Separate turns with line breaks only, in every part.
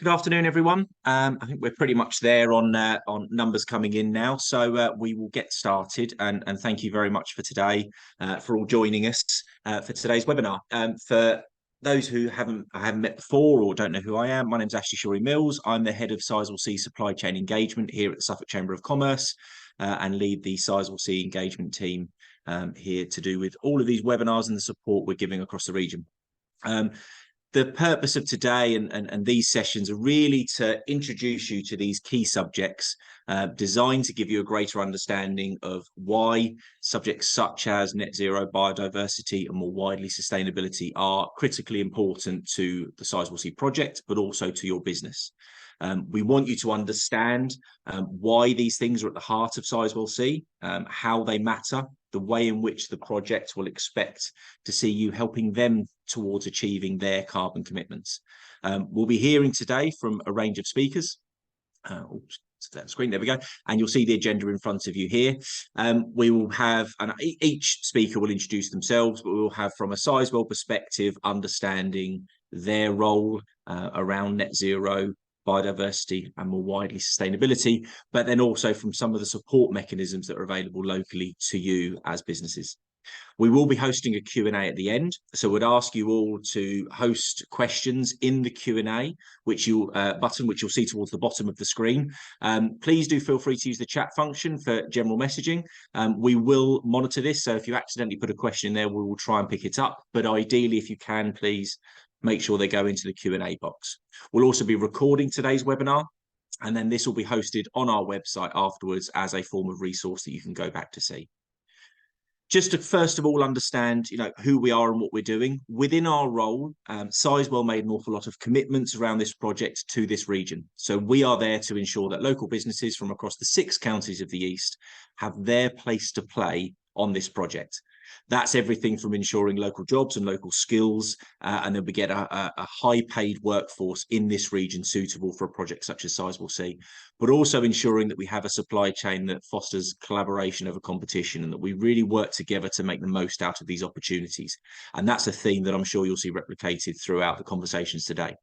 Good afternoon, everyone. I think we're pretty much there on numbers coming in now, so we will get started. And thank you very much for today, for all joining us for today's webinar. For those who I haven't met before or don't know who I am, my name is Ashley Shorey-Mills. I'm the head of Sizewell C Supply Chain Engagement here at the Suffolk Chamber of Commerce, and lead the Sizewell C engagement team here to do with all of these webinars and the support we're giving across the region. The purpose of today and these sessions are really to introduce you to these key subjects designed to give you a greater understanding of why subjects such as net zero, biodiversity and more widely sustainability are critically important to the Sizewell C project, but also to your business. We want you to understand why these things are at the heart of Sizewell C, how they matter, the way in which the project will expect to see you helping them towards achieving their carbon commitments. We'll be hearing today from a range of speakers. That screen, there we go, and you'll see the agenda in front of you here. We will have, and each speaker will introduce themselves, but we will have from a Sizewell perspective, understanding their role around net zero, biodiversity and more widely sustainability, but then also from some of the support mechanisms that are available locally to you as businesses. We will be hosting a Q&A at the end, so we'd ask you all to host questions in the Q&A, button which you'll see towards the bottom of the screen. Please do feel free to use the chat function for general messaging. We will monitor this, so if you accidentally put a question in there, we will try and pick it up, but ideally, if you can, please make sure they go into the Q&A box. We'll also be recording today's webinar, and then this will be hosted on our website afterwards as a form of resource that you can go back to see. Just to first of all understand, who we are and what we're doing. Within our role, Sizewell made an awful lot of commitments around this project to this region. So we are there to ensure that local businesses from across the 6 counties of the East have their place to play on this project. That's everything from ensuring local jobs and local skills, and then we get a high-paid workforce in this region suitable for a project such as Sizewell C, but also ensuring that we have a supply chain that fosters collaboration over competition and that we really work together to make the most out of these opportunities. And that's a theme that I'm sure you'll see replicated throughout the conversations today.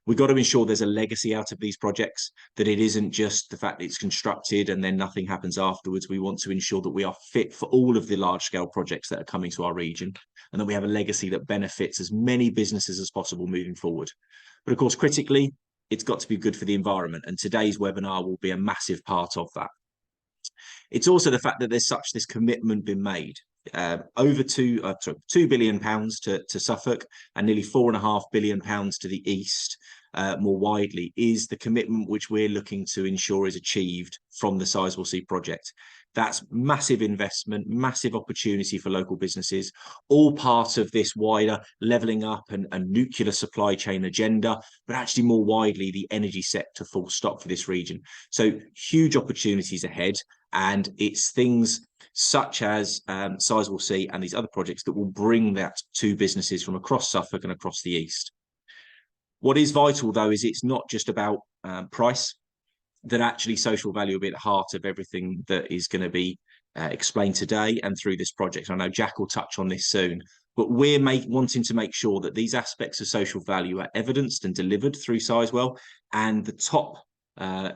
We've got to ensure there's a legacy out of these projects, that it isn't just the fact that it's constructed and then nothing happens afterwards. We want to ensure that we are fit for all of the large-scale projects that are coming to our region, and that we have a legacy that benefits as many businesses as possible moving forward. But of course, critically, it's got to be good for the environment, and today's webinar will be a massive part of that. It's also the fact that there's this commitment been made. Over £2 billion to Suffolk and nearly £4.5 billion to the East, more widely, is the commitment which we're looking to ensure is achieved from the Sizewell C project. That's massive investment, massive opportunity for local businesses, all part of this wider levelling up and nuclear supply chain agenda, but actually more widely the energy sector full stop for this region. So huge opportunities ahead, and it's things such as Sizewell C and these other projects that will bring that to businesses from across Suffolk and across the East. What is vital, though, is it's not just about price, that actually social value will be at the heart of everything that is going to be explained today and through this project. I know Jack will touch on this soon, but we're wanting to make sure that these aspects of social value are evidenced and delivered through Sizewell, and the top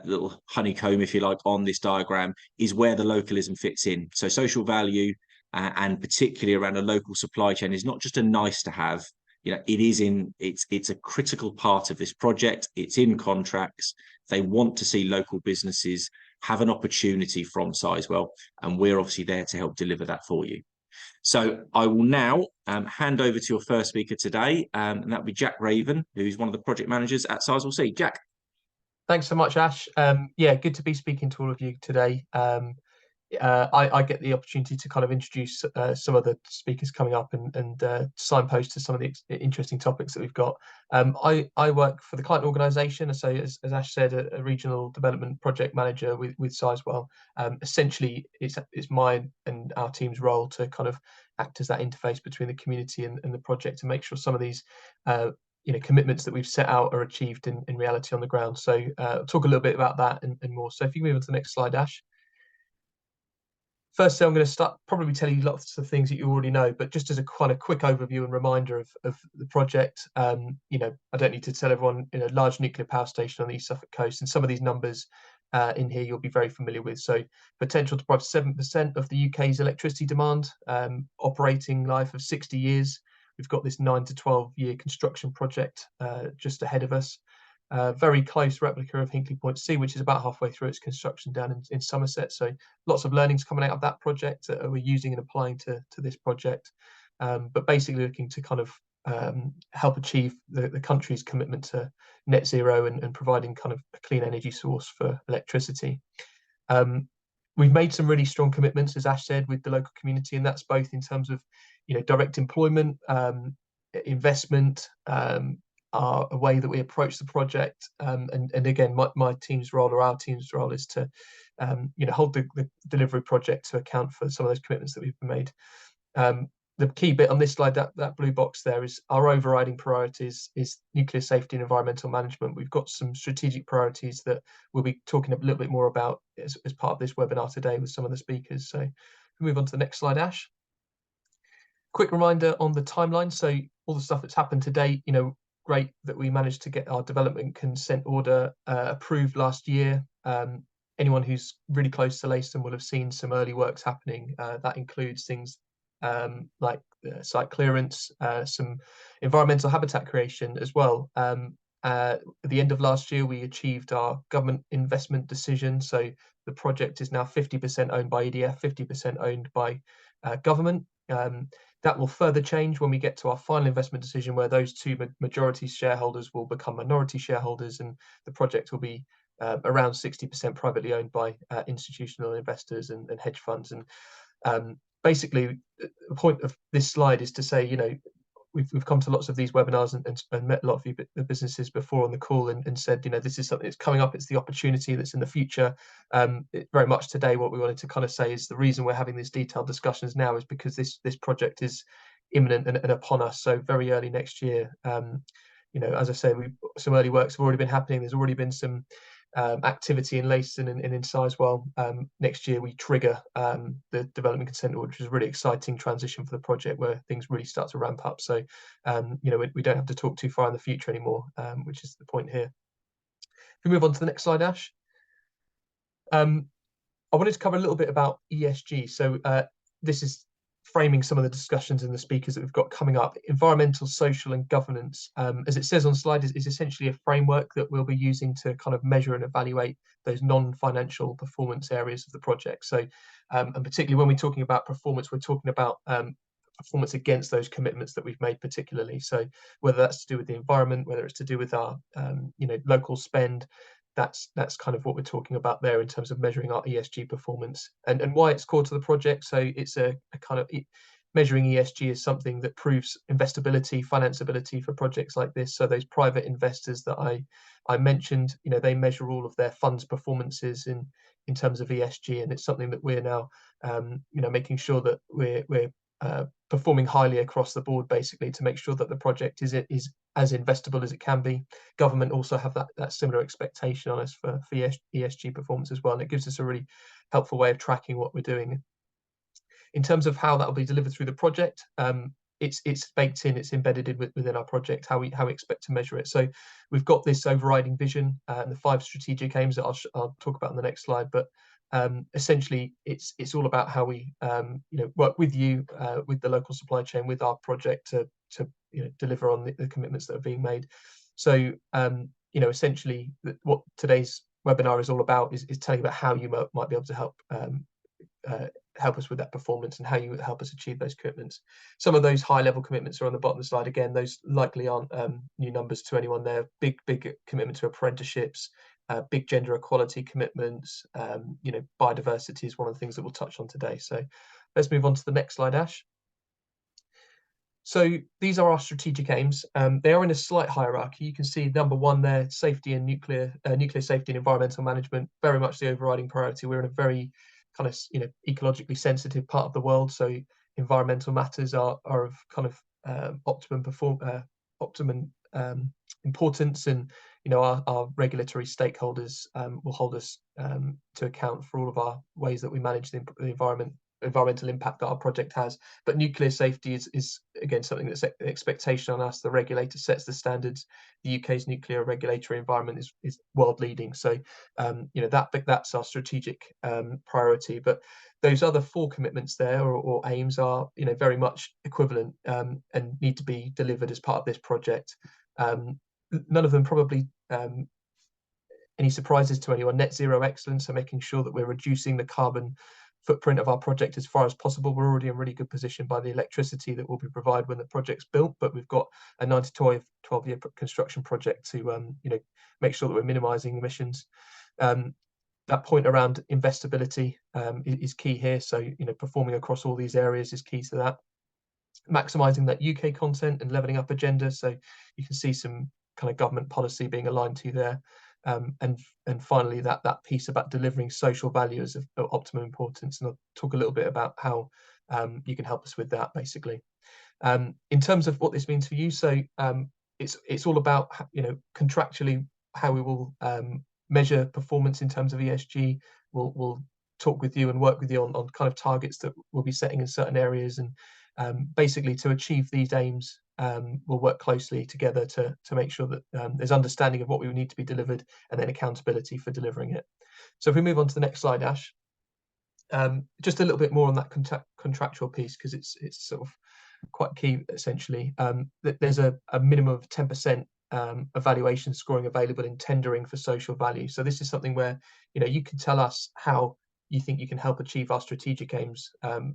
little honeycomb, if you like, on this diagram is where the localism fits in. So social value and particularly around a local supply chain is not just a nice to have. It's a critical part of this project. It's in contracts. They want to see local businesses have an opportunity from Sizewell, and we're obviously there to help deliver that for you. So I will now hand over to your first speaker today, and that'll be Jack Raven, who's one of the project managers at Sizewell C. Jack.
Thanks so much, Ash. Yeah, good to be speaking to all of you today. I get the opportunity to kind of introduce some of the speakers coming up and signpost to some of the interesting topics that we've got. I work for the client organisation, so as Ash said, a regional development project manager with Sizewell. Essentially, it's my and our team's role to kind of act as that interface between the community and the project to make sure some of these commitments that we've set out are achieved in reality on the ground. So talk a little bit about that and more. So if you move on to the next slide, Ash. Firstly, I'm going to start probably telling you lots of things that you already know, but just as a kind of quick overview and reminder of the project, you know, I don't need to tell everyone, in a large nuclear power station on the East Suffolk coast, and some of these numbers in here you'll be very familiar with. So potential to provide 7% of the UK's electricity demand, operating life of 60 years. We've got this 9 to 12 year construction project just ahead of us. Very close replica of Hinkley Point C, which is about halfway through its construction down in Somerset. So lots of learnings coming out of that project that we're using and applying to this project. But basically looking to kind of help achieve the country's commitment to net zero and providing kind of a clean energy source for electricity. We've made some really strong commitments, as Ash said, with the local community, and that's both in terms of, you know, direct employment, investment, a way that we approach the project, and again, my team's role, or our team's role, is to you know, hold the delivery project to account for some of those commitments that we've made. The key bit on this slide, that blue box there, is our overriding priorities is nuclear safety and environmental management. We've got some strategic priorities that we'll be talking a little bit more about as part of this webinar today with some of the speakers. So we'll move on to the next slide, Ash. Quick reminder on the timeline. So all the stuff that's happened today, you know, great that we managed to get our development consent order approved last year. Anyone who's really close to Leiston will have seen some early works happening. That includes things like site clearance, some environmental habitat creation as well. At the end of last year, we achieved our government investment decision. So the project is now 50% owned by EDF, 50% owned by government. That will further change when we get to our final investment decision, where those two majority shareholders will become minority shareholders, and the project will be around 60% privately owned by institutional investors and hedge funds. And basically, the point of this slide is to say, you know, we've come to lots of these webinars and met a lot of you businesses before on the call and said, you know, this is something that's coming up. It's the opportunity that's in the future. Very much today, what we wanted to kind of say is the reason we're having these detailed discussions now is because this project is imminent and upon us. So very early next year, you know, as I say, some early works have already been happening. There's already been some activity in Leiston and in Sizewell. Next year we trigger the development consent order, which is a really exciting transition for the project where things really start to ramp up. So you know, we don't have to talk too far in the future anymore, which is the point here. If we move on to the next slide, Ash. I wanted to cover a little bit about ESG. So this is framing some of the discussions and the speakers that we've got coming up. Environmental, social and governance, as it says on slide, is essentially a framework that we'll be using to kind of measure and evaluate those non-financial performance areas of the project. So and particularly when we're talking about performance, we're talking about performance against those commitments that we've made particularly. So whether that's to do with the environment, whether it's to do with our you know, local spend, that's kind of what we're talking about there in terms of measuring our ESG performance and why it's core to the project. So it's a kind of measuring ESG is something that proves investability, financeability for projects like this. So those private investors that I mentioned, you know, they measure all of their funds performances in terms of ESG, and it's something that we're now you know, making sure that we're performing highly across the board, basically, to make sure that the project is as investable as it can be. Government also have that similar expectation on us for ESG performance as well, and it gives us a really helpful way of tracking what we're doing. In terms of how that will be delivered through the project, it's baked in, it's embedded within our project, how we expect to measure it. So we've got this overriding vision and the 5 strategic aims that I'll talk about on the next slide, but essentially it's all about how we you know, work with you, with the local supply chain, with our project to you know, deliver on the commitments that are being made. So you know, essentially what today's webinar is all about is telling you about how you might be able to help help us with that performance and how you help us achieve those commitments. Some of those high level commitments are on the bottom of the slide. Again, those likely aren't new numbers to anyone there. Big commitment to apprenticeships, big gender equality commitments, you know, biodiversity is one of the things that we'll touch on today. So let's move on to the next slide, Ash. So these are our strategic aims. They are in a slight hierarchy. You can see number 1 there, safety and nuclear safety and environmental management, very much the overriding priority. We're in a very kind of, you know, ecologically sensitive part of the world, so environmental matters are of kind of optimum importance, and our regulatory stakeholders will hold us to account for all of our ways that we manage the environmental impact that our project has. But nuclear safety is again something that's an expectation on us. The regulator sets the standards. The UK's nuclear regulatory environment is world leading. So that's our strategic priority. But those other 4 commitments there or aims are very much equivalent and need to be delivered as part of this project. None of them probably any surprises to anyone. Net zero excellence, so making sure that we're reducing the carbon footprint of our project as far as possible. We're already in a really good position by the electricity that will be provided when the project's built, but we've got a 9 to 12-year construction project to make sure that we're minimising emissions. That point around investability is key here. So performing across all these areas is key to that. Maximising that UK content and levelling up agenda. So you can see some kind of government policy being aligned to there. And finally, that piece about delivering social value is of optimum importance, and I'll talk a little bit about how you can help us with that, basically. In terms of what this means for you, so it's all about contractually how we will measure performance in terms of ESG. We'll talk with you and work with you on kind of targets that we'll be setting in certain areas, and basically to achieve these aims. We'll work closely together to make sure that there's understanding of what we need to be delivered and then accountability for delivering it. So if we move on to the next slide, Ash, just a little bit more on that contractual piece, because it's sort of quite key, essentially. There's a minimum of 10% evaluation scoring available in tendering for social value. So this is something where you can tell us how you think you can help achieve our strategic aims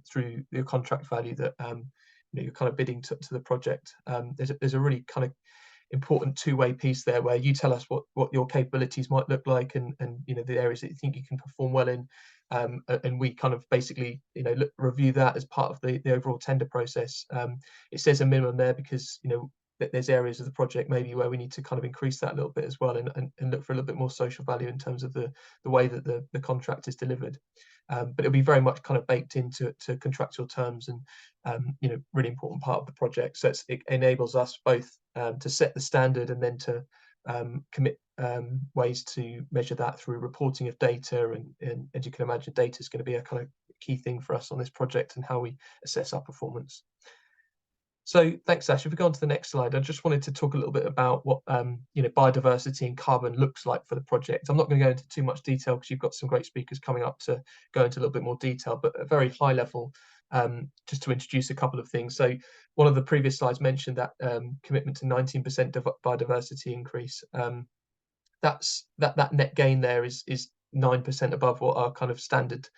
through your contract value that you're kind of bidding to the project. There's a really kind of important two-way piece there where you tell us what your capabilities might look like and the areas that you think you can perform well in, and we kind of basically review that as part of the overall tender process. It says a minimum there because that there's areas of the project maybe where we need to kind of increase that a little bit as well and look for a little bit more social value in terms of the way that the contract is delivered. But it'll be very much kind of baked into contractual terms and really important part of the project. So it enables us both to set the standard and then to commit ways to measure that through reporting of data. And as you can imagine, data is going to be a kind of key thing for us on this project and how we assess our performance. So thanks, Ash. If we go on to the next slide, I just wanted to talk a little bit about what biodiversity and carbon looks like for the project. I'm not going to go into too much detail because you've got some great speakers coming up to go into a little bit more detail, but at a very high level, just to introduce a couple of things. So one of the previous slides mentioned that commitment to 19% biodiversity increase. That net gain there is 9% above what our kind of standard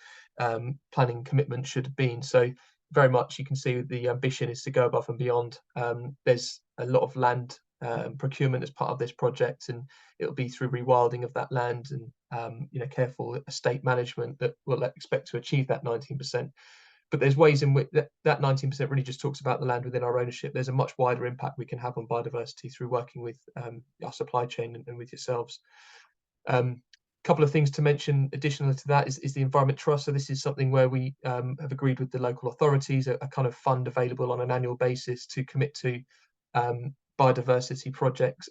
planning commitment should have been. So very much you can see the ambition is to go above and beyond. There's a lot of land procurement as part of this project, and it'll be through rewilding of that land and careful estate management that we'll expect to achieve that 19%. But there's ways in which that 19% really just talks about the land within our ownership. There's a much wider impact we can have on biodiversity through working with our supply chain and with yourselves. Couple of things to mention additional to that is the Environment Trust. So this is something where we have agreed with the local authorities a kind of fund available on an annual basis to commit to biodiversity projects,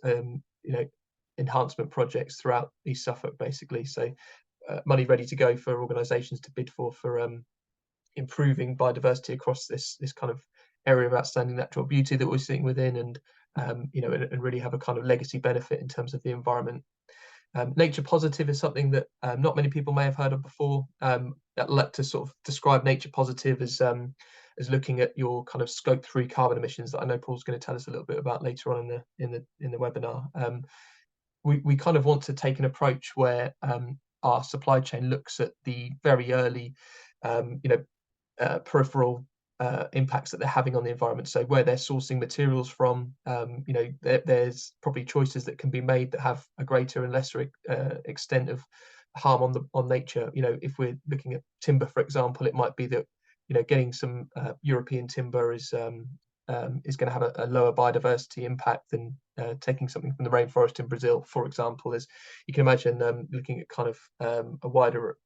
enhancement projects throughout East Suffolk, basically. So money ready to go for organisations to bid for improving biodiversity across this kind of area of outstanding natural beauty that we're sitting within, and really have a kind of legacy benefit in terms of the environment. Nature positive is something that not many people may have heard of before. I'd like to sort of describe nature positive as looking at your kind of scope 3 carbon emissions that I know Paul's going to tell us a little bit about later on in the webinar. We kind of want to take an approach where our supply chain looks at the very early peripheral impacts that they're having on the environment. So where they're sourcing materials from, there's probably choices that can be made that have a greater and lesser extent of harm on nature. If we're looking at timber, for example, it might be that getting some European timber is going to have a lower biodiversity impact than taking something from the rainforest in Brazil, for example. As you can imagine, looking at kind of a wider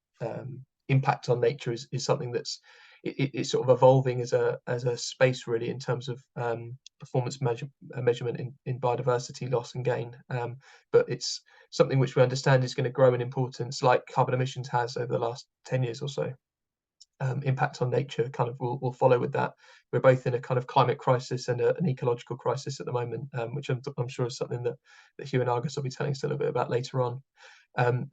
impact on nature is something that's it's sort of evolving as a space really in terms of performance measurement in biodiversity loss and gain. But it's something which we understand is going to grow in importance, like carbon emissions has over the last 10 years or so. Impact on nature kind of will follow with that. We're both in a kind of climate crisis and an ecological crisis at the moment, which I'm sure is something that Hugh and Argus will be telling us a little bit about later on.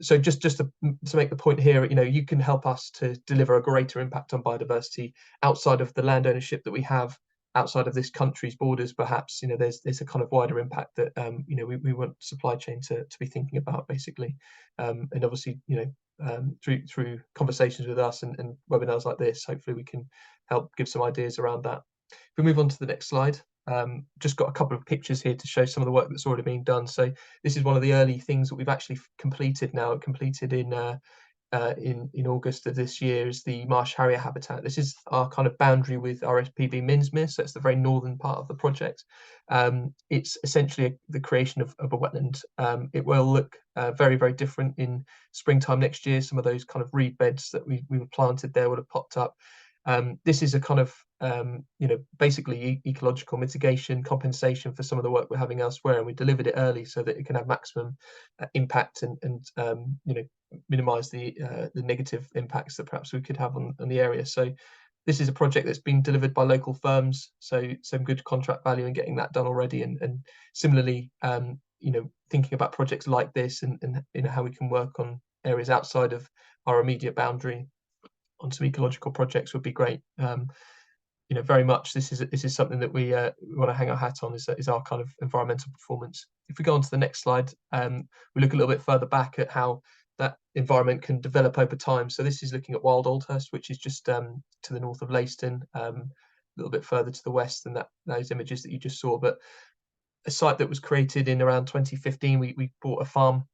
So just to make the point here, you can help us to deliver a greater impact on biodiversity outside of the land ownership that we have, outside of this country's borders. Perhaps there's a kind of wider impact that we want supply chain to be thinking about, basically, and obviously through conversations with us and webinars like this, hopefully we can help give some ideas around that. If we move on to the next slide, just got a couple of pictures here to show some of the work that's already being done. So this is one of the early things that we've actually completed now. It completed in August of this year, is the marsh harrier habitat. This is our kind of boundary with RSPB Minsmere, so it's the very northern part of the project. It's essentially the creation of a wetland. It will look very, very different in springtime next year. Some of those kind of reed beds that we planted there would have popped up. This is a kind of basically ecological mitigation compensation for some of the work we're having elsewhere, and we delivered it early so that it can have maximum impact and minimize the negative impacts that perhaps we could have on the area. So this is a project that's been delivered by local firms, so some good contract value in getting that done already, and similarly thinking about projects like this and how we can work on areas outside of our immediate boundary on some ecological projects would be great. Very much this is something that we want to hang our hat on, is our kind of environmental performance. If we go on to the next slide, we look a little bit further back at how that environment can develop over time. So this is looking at Wild Oldhurst, which is just to the north of Leiston, a little bit further to the west than those images that you just saw. But a site that was created in around 2015, we bought a farm.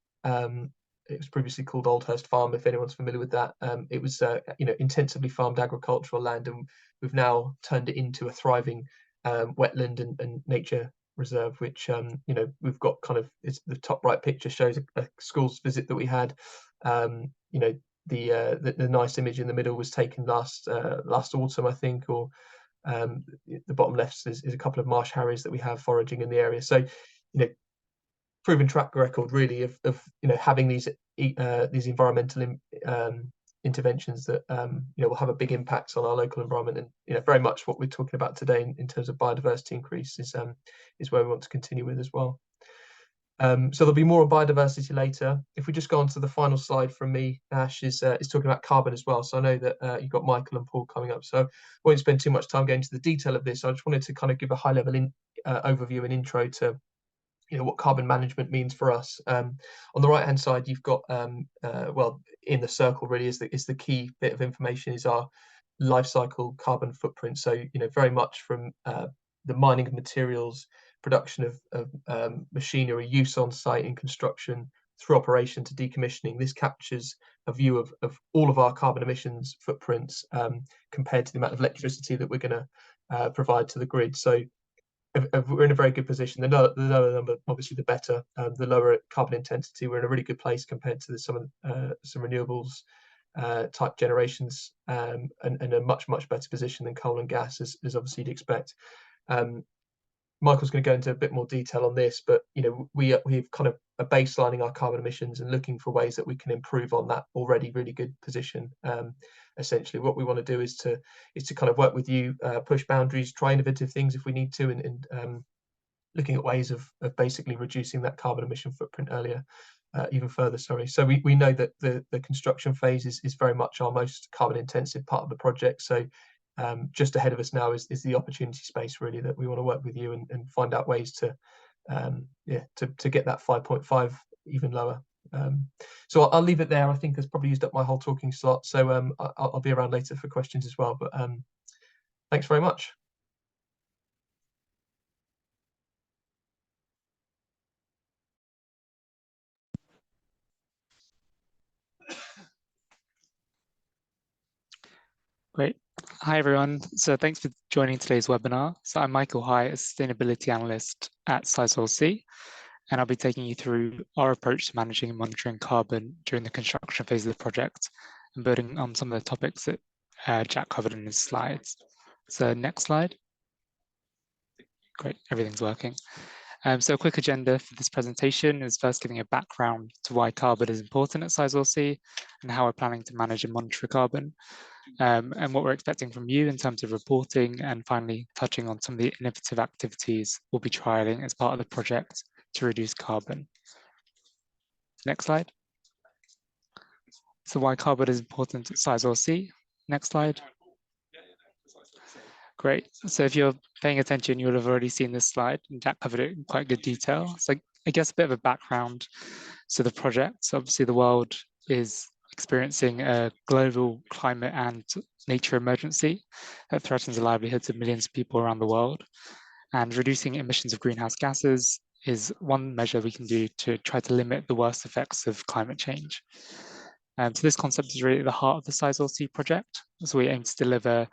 It was previously called Oldhurst Farm, if anyone's familiar with that. It was intensively farmed agricultural land, and we've now turned it into a thriving wetland and nature reserve, which we've got kind of, it's the top right picture shows a school's visit that we had. The nice image in the middle was taken last autumn, I think, or the bottom left is a couple of marsh harriers that we have foraging in the area. So proven track record really of having these environmental interventions that will have a big impact on our local environment, and very much what we're talking about today in terms of biodiversity increase is where we want to continue with as well. So there'll be more on biodiversity later. If we just go on to the final slide from me, Ash, is talking about carbon as well. So I know that you've got Michael and Paul coming up, so I won't spend too much time going into the detail of this. I just wanted to kind of give a high level overview and intro to what carbon management means for us. On the right hand side, you've got well, in the circle really is the key bit of information, is our life cycle carbon footprint. So very much from the mining of materials, production of machinery, use on site in construction, through operation to decommissioning. This captures a view of all of our carbon emissions footprints compared to the amount of electricity that we're going to provide to the grid. So we're in a very good position. The lower number, obviously, the better. The lower carbon intensity, we're in a really good place compared to some renewables type generations, and a much better position than coal and gas, as obviously you'd expect. Michael's going to go into a bit more detail on this, but we've kind of baselining our carbon emissions and looking for ways that we can improve on that already really good position. Essentially, what we want to do is to kind of work with you, push boundaries, try innovative things if we need to, and looking at ways of basically reducing that carbon emission footprint even further. Sorry. So we know that the construction phase is very much our most carbon intensive part of the project. So just ahead of us now is the opportunity space really that we want to work with you and find out ways to get that 5.5 even lower. So I'll leave it there. I think I've probably used up my whole talking slot, so I'll be around later for questions as well, but thanks very much.
Great. Hi, everyone. So thanks for joining today's webinar. So I'm Michael High, a sustainability analyst at Sizewell C, and I'll be taking you through our approach to managing and monitoring carbon during the construction phase of the project and building on some of the topics that Jack covered in his slides. So next slide. Great, everything's working. So a quick agenda for this presentation is first giving a background to why carbon is important at Sizewell C and how we're planning to manage and monitor carbon, and what we're expecting from you in terms of reporting, and finally touching on some of the innovative activities we'll be trialing as part of the project to reduce carbon. Next slide. So why carbon is important at Sizewell C. Next slide. Great. So if you're paying attention, you'll have already seen this slide, and Jack covered it in quite good detail. So I guess a bit of a background to the project. So obviously the world is experiencing a global climate and nature emergency that threatens the livelihoods of millions of people around the world. And reducing emissions of greenhouse gases is one measure we can do to try to limit the worst effects of climate change. So this concept is really at the heart of the Sizewell C project. So we aim to deliver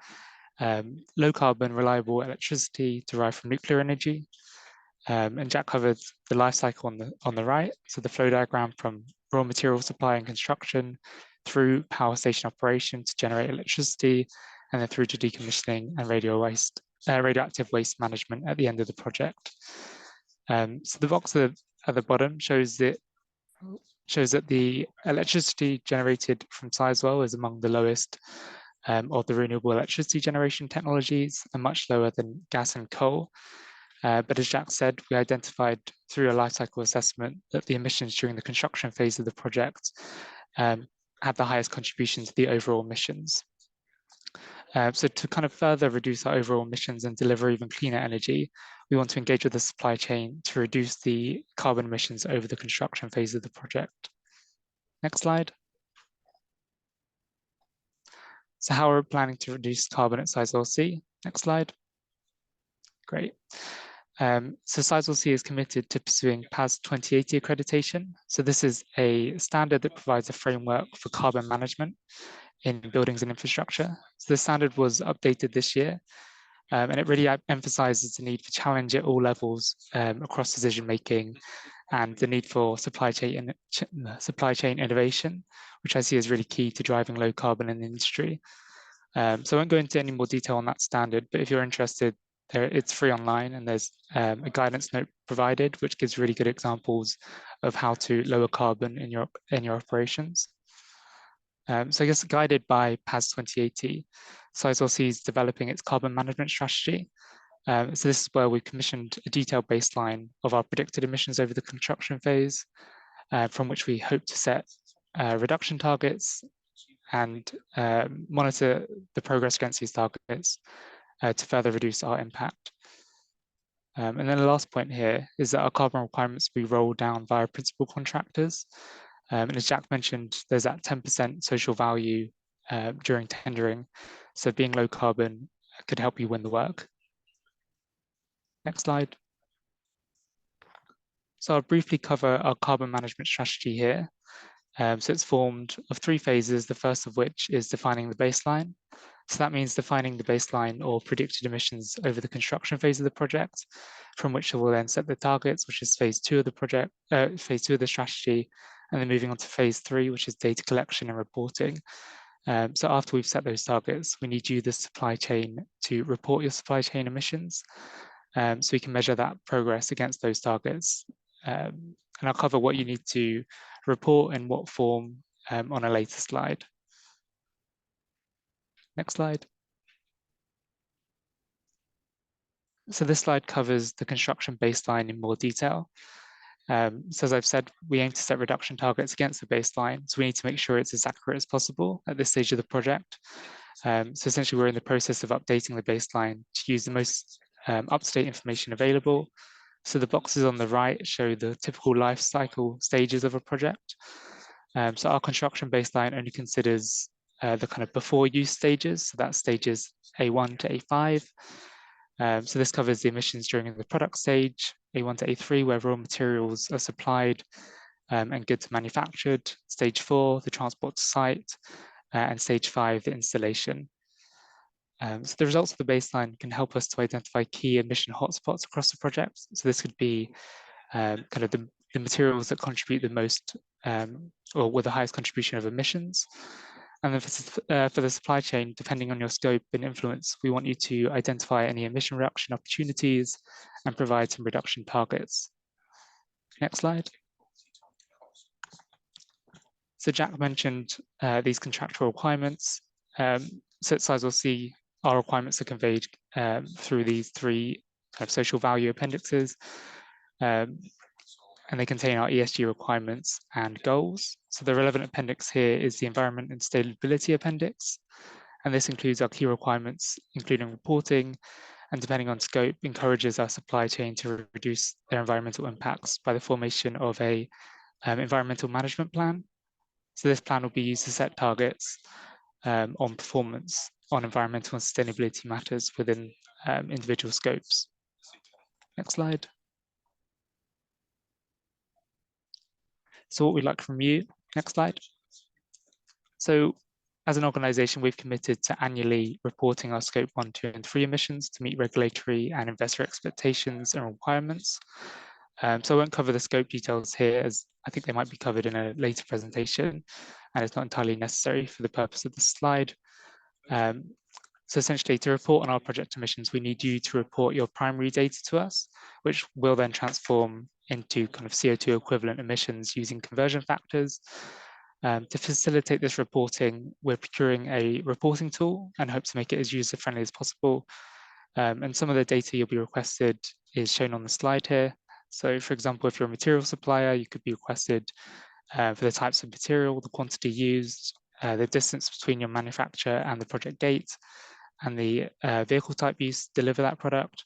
low carbon, reliable electricity derived from nuclear energy. And Jack covered the life cycle on the right. So the flow diagram from raw material supply and construction through power station operation to generate electricity, and then through to decommissioning and radioactive waste management at the end of the project. So the box at the bottom shows that the electricity generated from Sizewell is among the lowest of the renewable electricity generation technologies, and much lower than gas and coal. But as Jack said, we identified through a life cycle assessment that the emissions during the construction phase of the project had the highest contribution to the overall emissions. So to kind of further reduce our overall emissions and deliver even cleaner energy, we want to engage with the supply chain to reduce the carbon emissions over the construction phase of the project. Next slide. So how are we planning to reduce carbon at Sizewell C? Next slide. Great. So Sizewell C is committed to pursuing PAS 2080 accreditation. So this is a standard that provides a framework for carbon management in buildings and infrastructure. So the standard was updated this year, and it really emphasizes the need for challenge at all levels across decision making, and the need for supply chain innovation, which I see as really key to driving low carbon in the industry. So I won't go into any more detail on that standard, but if you're interested, it's free online, and there's a guidance note provided, which gives really good examples of how to lower carbon in your operations. So I guess guided by PAS 2080, Sizewell C is developing its carbon management strategy. So this is where we commissioned a detailed baseline of our predicted emissions over the construction phase, from which we hope to set reduction targets and monitor the progress against these targets to further reduce our impact. And then the last point here is that our carbon requirements will be rolled down via principal contractors. And as Jack mentioned, there's that 10% social value during tendering. So being low carbon could help you win the work. Next slide. So I'll briefly cover our carbon management strategy here. So it's formed of 3 phases, the first of which is defining the baseline. So that means defining the baseline or predicted emissions over the construction phase of the project, from which we'll then set the targets, which is phase 2 of the project, phase 2 of the strategy, and then moving on to phase 3, which is data collection and reporting. So after we've set those targets, we need you, the supply chain, to report your supply chain emissions, so we can measure that progress against those targets. And I'll cover what you need to report in what form on a later slide. Next slide. So this slide covers the construction baseline in more detail. So as I've said, we aim to set reduction targets against the baseline, so we need to make sure it's as accurate as possible at this stage of the project. So essentially, we're in the process of updating the baseline to use the most up-to-date information available. So the boxes on the right show the typical life cycle stages of a project. So our construction baseline only considers the kind of before use stages, so that's stages A1 to A5. So this covers the emissions during the product stage, A1 to A3, where raw materials are supplied and goods manufactured, stage 4, the transport to site, and stage 5, the installation. So the results of the baseline can help us to identify key emission hotspots across the project. So this could be kind of the materials that contribute the most or with the highest contribution of emissions. And then for the supply chain, depending on your scope and influence, we want you to identify any emission reduction opportunities and provide some reduction targets. Next slide. So Jack mentioned these contractual requirements. So at Sizewell C, our requirements are conveyed through these three social value appendixes, and they contain our ESG requirements and goals. So the relevant appendix here is the Environment and Sustainability Appendix, and this includes our key requirements, including reporting, and depending on scope, encourages our supply chain to reduce their environmental impacts by the formation of a environmental management plan. So this plan will be used to set targets on performance on environmental and sustainability matters within individual scopes. Next slide. So what we'd like from you, next slide. So as an organization, we've committed to annually reporting our scope 1, 2, and 3 emissions to meet regulatory and investor expectations and requirements. So I won't cover the scope details here, as I think they might be covered in a later presentation, and it's not entirely necessary for the purpose of this slide. So essentially, to report on our project emissions, we need you to report your primary data to us, which will then transform into kind of CO2 equivalent emissions using conversion factors. To facilitate this reporting, we're procuring a reporting tool and hope to make it as user-friendly as possible. And some of the data you'll be requested is shown on the slide here. So for example, if you're a material supplier, you could be requested for the types of material, the quantity used, the distance between your manufacturer and the project gate, and the vehicle type used to deliver that product.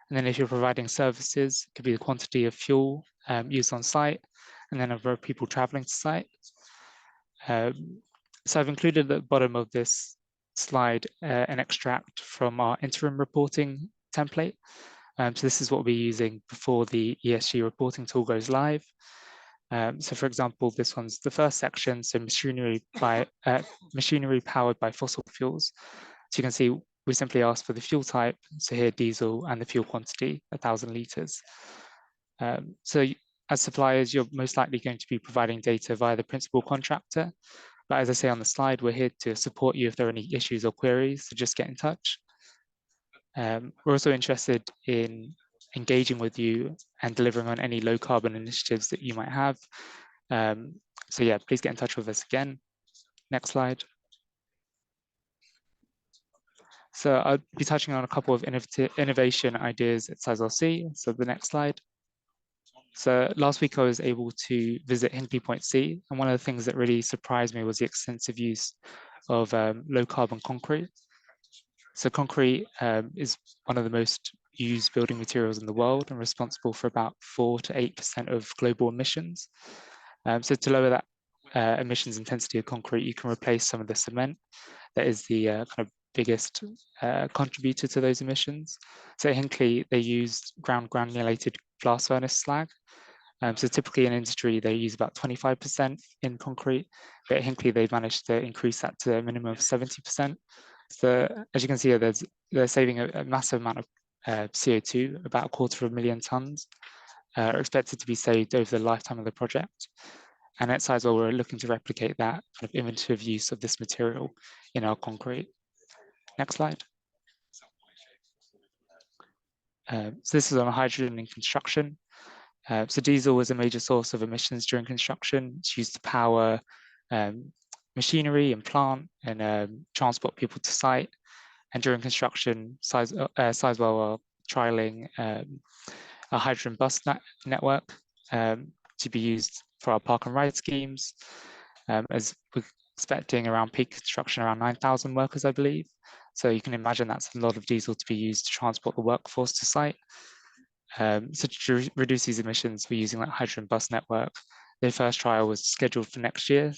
And then if you're providing services, it could be the quantity of fuel used on site, and then number of people traveling to site. So I've included at the bottom of this slide an extract from our interim reporting template. So this is what we'll be using before the ESG reporting tool goes live. So for example, this one's the first section, so machinery powered by fossil fuels. So you can see we simply ask for the fuel type, so here diesel, and the fuel quantity, 1,000 litres. So as suppliers, you're most likely going to be providing data via the principal contractor. But as I say on the slide, we're here to support you if there are any issues or queries, so just get in touch. We're also interested in engaging with you and delivering on any low carbon initiatives that you might have. So yeah, please get in touch with us again. Next slide. So I'll be touching on a couple of innovation ideas at Sizewell C. So the next slide. So last week I was able to visit Hinkley Point C, and one of the things that really surprised me was the extensive use of low carbon concrete. So concrete is one of the most used building materials in the world and responsible for about 4 to 8% of global emissions. So to lower that emissions intensity of concrete, you can replace some of the cement that is the kind of biggest contributor to those emissions. So at Hinkley, they used ground granulated blast furnace slag. So typically in industry, they use about 25% in concrete, but at Hinkley, they've managed to increase that to a minimum of 70%. So as you can see, they're saving a massive amount of CO2, about 250,000 tonnes, are expected to be saved over the lifetime of the project. And at Sizewell, we're looking to replicate that kind of innovative use of this material in our concrete. Next slide. So this is on hydrogen in construction. So diesel is a major source of emissions during construction. It's used to power machinery and plant and transport people to site. And during construction, Sizewell are trialing a hydrogen bus network to be used for our park and ride schemes, as we're expecting around peak construction around 9,000 workers, I believe. So you can imagine that's a lot of diesel to be used to transport the workforce to site. So to reduce these emissions, we're using that hydrogen bus network. The first trial was scheduled for next year,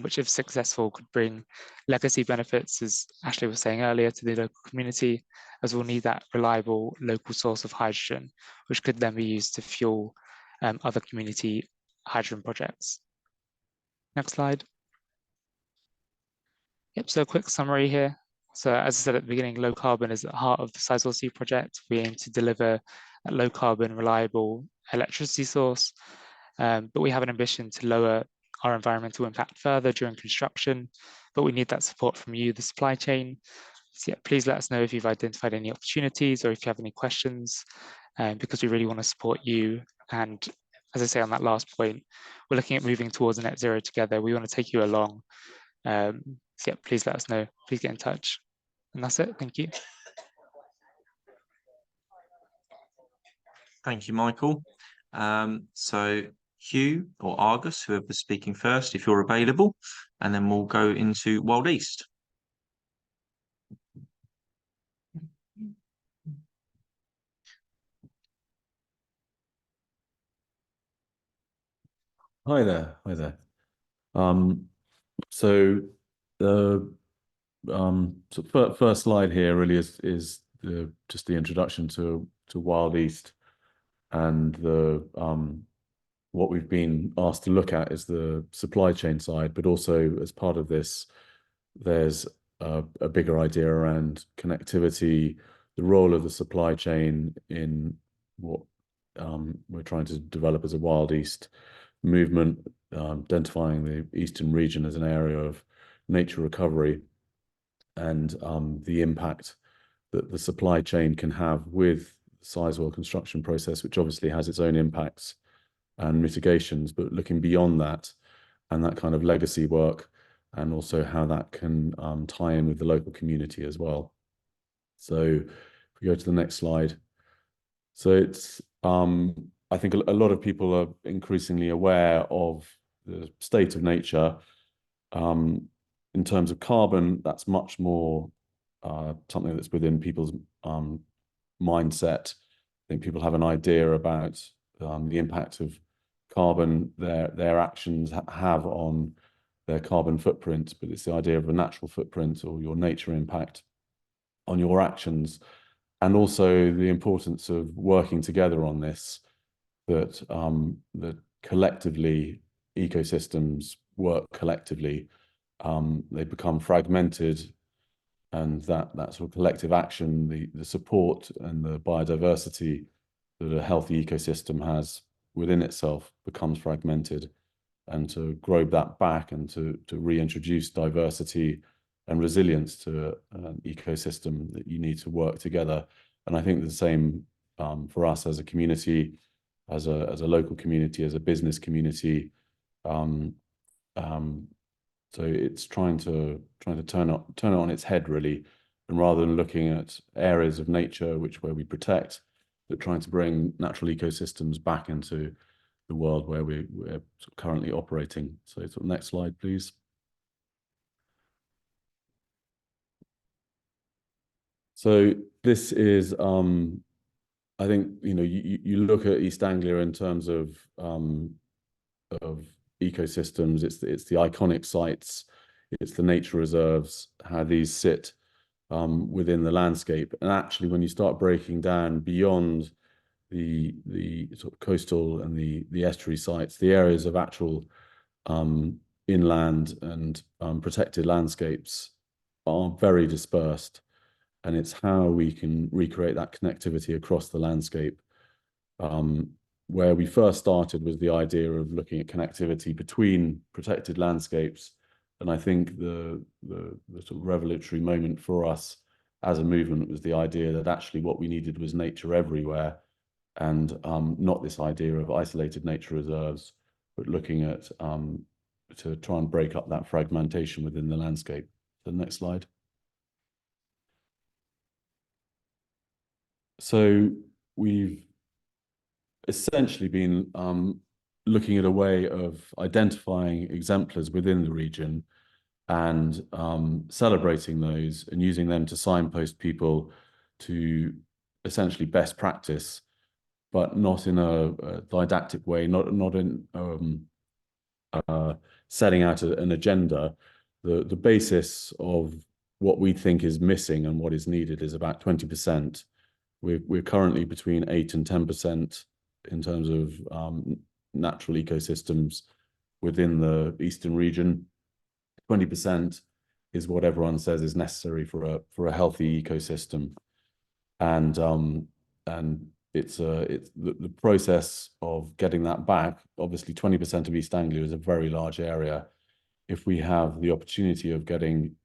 which if successful could bring legacy benefits, as Ashley was saying earlier, to the local community, as we'll need that reliable local source of hydrogen, which could then be used to fuel other community hydrogen projects. Next slide. Yep, so a quick summary here. So as I said at the beginning, low carbon is at the heart of the Sizewell C project. We aim to deliver a low carbon, reliable electricity source, but we have an ambition to lower our environmental impact further during construction but we need that support from you, the supply chain. So yeah, please let us know if you've identified any opportunities or if you have any questions, because we really want to support you. And as I say on that last point, we're looking at moving towards a net zero together. We want to take you along. So yeah, please let us know. Please get in touch. And that's it. Thank you.
Thank you, Michael. So Hugh or Argus, whoever's speaking first, if you're available, and then we'll go into Wild East.
Hi there. Hi there. So the first slide here really is just the introduction to Wild East, and the what we've been asked to look at is the supply chain side, but also as part of this, there's a bigger idea around connectivity, the role of the supply chain in what we're trying to develop as a Wild East movement, identifying the Eastern region as an area of nature recovery, and the impact that the supply chain can have with the Sizewell construction process, which obviously has its own impacts and mitigations, but looking beyond that and that kind of legacy work, and also how that can tie in with the local community as well. So if we go to the next slide. So it's, I think a lot of people are increasingly aware of the state of nature. In terms of carbon, that's much more something that's within people's mindset. I think people have an idea about the impact of carbon their actions have on their carbon footprint, but it's the idea of a natural footprint or your nature impact on your actions, and also the importance of working together on this, that collectively ecosystems work collectively. They become fragmented, and that sort of collective action, the support and the biodiversity that a healthy ecosystem has within itself becomes fragmented. And to grow that back and to reintroduce diversity and resilience to an ecosystem, that you need to work together. And I think the same for us as a community, as a local community, as a business community. So it's trying to turn it on its head, really, and rather than looking at areas of nature where we protect, but trying to bring natural ecosystems back into the world where we're currently operating. So next slide, please. So this is, I think, you look at East Anglia in terms of ecosystems. It's the iconic sites, it's the nature reserves, how these sit within the landscape. And actually, when you start breaking down beyond the sort of coastal and the estuary sites, the areas of actual inland and protected landscapes are very dispersed, and it's how we can recreate that connectivity across the landscape. Where we first started was the idea of looking at connectivity between protected landscapes, and I think the sort of revelatory moment for us as a movement was the idea that actually what we needed was nature everywhere, and not this idea of isolated nature reserves, but looking at to try and break up that fragmentation within the landscape. The next slide. So we've essentially been looking at a way of identifying exemplars within the region and celebrating those and using them to signpost people to essentially best practice, but not in a didactic way, not in setting out an agenda. The basis of what we think is missing and what is needed is about 20%. We're currently between 8 and 10% in terms of natural ecosystems within the Eastern region. 20% is what everyone says is necessary for a healthy ecosystem, and it's the process of getting that back. Obviously, 20% of East Anglia is a very large area, if we have the opportunity of getting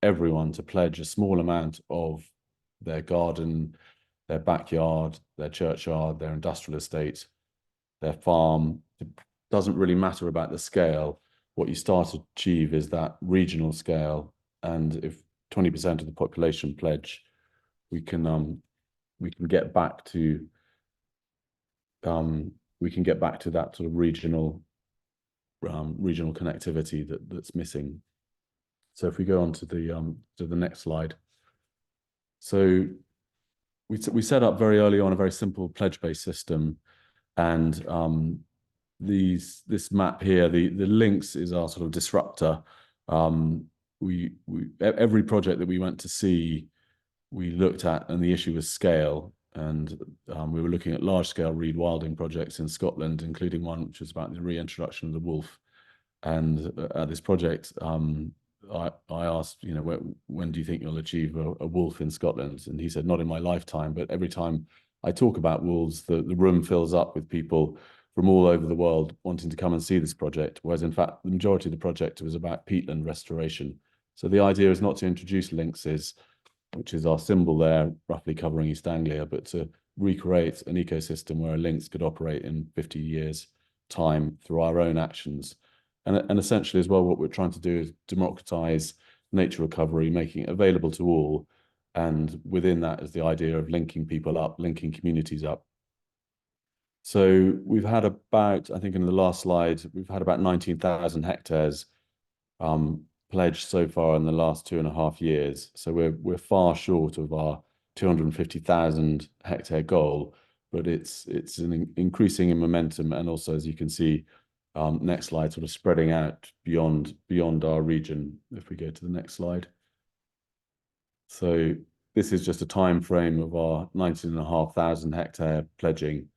everyone to pledge a small amount of their garden, their backyard, their churchyard, their industrial estate, their farm, it doesn't really matter about the scale. What you start to achieve is that regional scale. And if 20% of the population pledge, we can get back to that sort of regional connectivity that's missing. So if we go on to the next slide. So we set up very early on a very simple pledge-based system, and this map here, the links is our sort of disruptor. Every project that we went to see, we looked at, and the issue was scale. And we were looking at large-scale reed wilding projects in Scotland, including one which was about the reintroduction of the wolf. And at this project, I asked, when do you think you'll achieve a wolf in Scotland? And he said, not in my lifetime. But every time I talk about wolves, the room fills up with people from all over the world wanting to come and see this project, whereas in fact, the majority of the project was about peatland restoration. So the idea is not to introduce lynxes, which is our symbol there, roughly covering East Anglia, but to recreate an ecosystem where a lynx could operate in 50 years' time through our own actions. And essentially as well, what we're trying to do is democratize nature recovery, making it available to all. And within that is the idea of linking people up, linking communities up. So we've had about, I think in the last slide, we've had about 19,000 hectares pledged so far in the last 2.5 years. So we're far short of our 250,000 hectare goal, but it's increasing in momentum, and also, as you can see, next slide, sort of spreading out beyond our region. If we go to the next slide. So this is just a time frame of our 19,500 hectare pledging,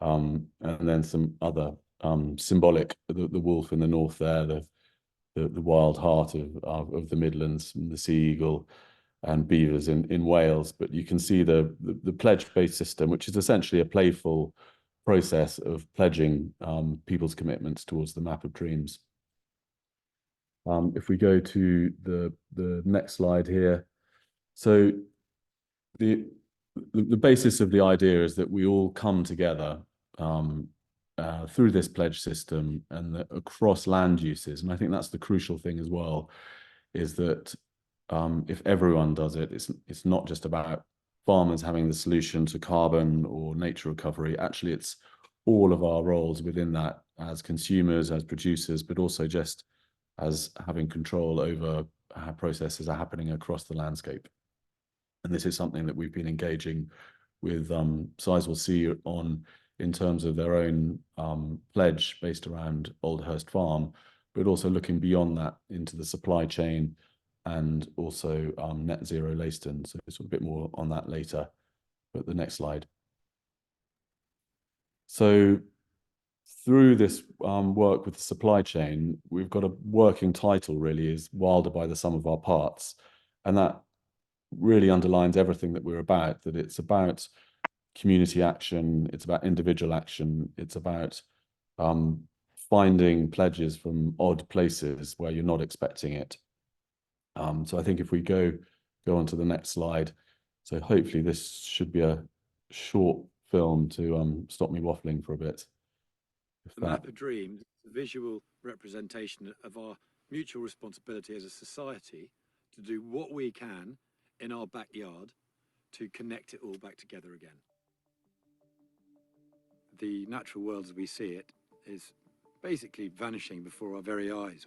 and then some other symbolic, the wolf in the north there, the wild hart of the Midlands, and the sea eagle and beavers in Wales. But you can see the pledge-based system, which is essentially a playful process of pledging people's commitments towards the map of dreams. If we go to the next slide here. So the basis of the idea is that we all come together through this pledge system and across land uses. And I think that's the crucial thing as well, is that if everyone does it, it's not just about farmers having the solution to carbon or nature recovery. Actually, it's all of our roles within that, as consumers, as producers, but also just as having control over how processes are happening across the landscape. And this is something that we've been engaging with Sizewell C on, in terms of their own pledge based around Oldhurst Farm, but also looking beyond that into the supply chain, and also net zero Leiston. So it's a bit more on that later, but the next slide. So through this work with the supply chain, we've got a working title really, is Wilder by the Sum of Our Parts. And that really underlines everything that we're about, that it's about community action, it's about individual action, it's about finding pledges from odd places where you're not expecting it. So I think if we go on to the next slide, so hopefully this should be a short film to stop me waffling for a bit.
The map of dreams, a visual representation of our mutual responsibility as a society to do what we can in our backyard to connect it all back together again. The natural world as we see it is basically vanishing before our very eyes.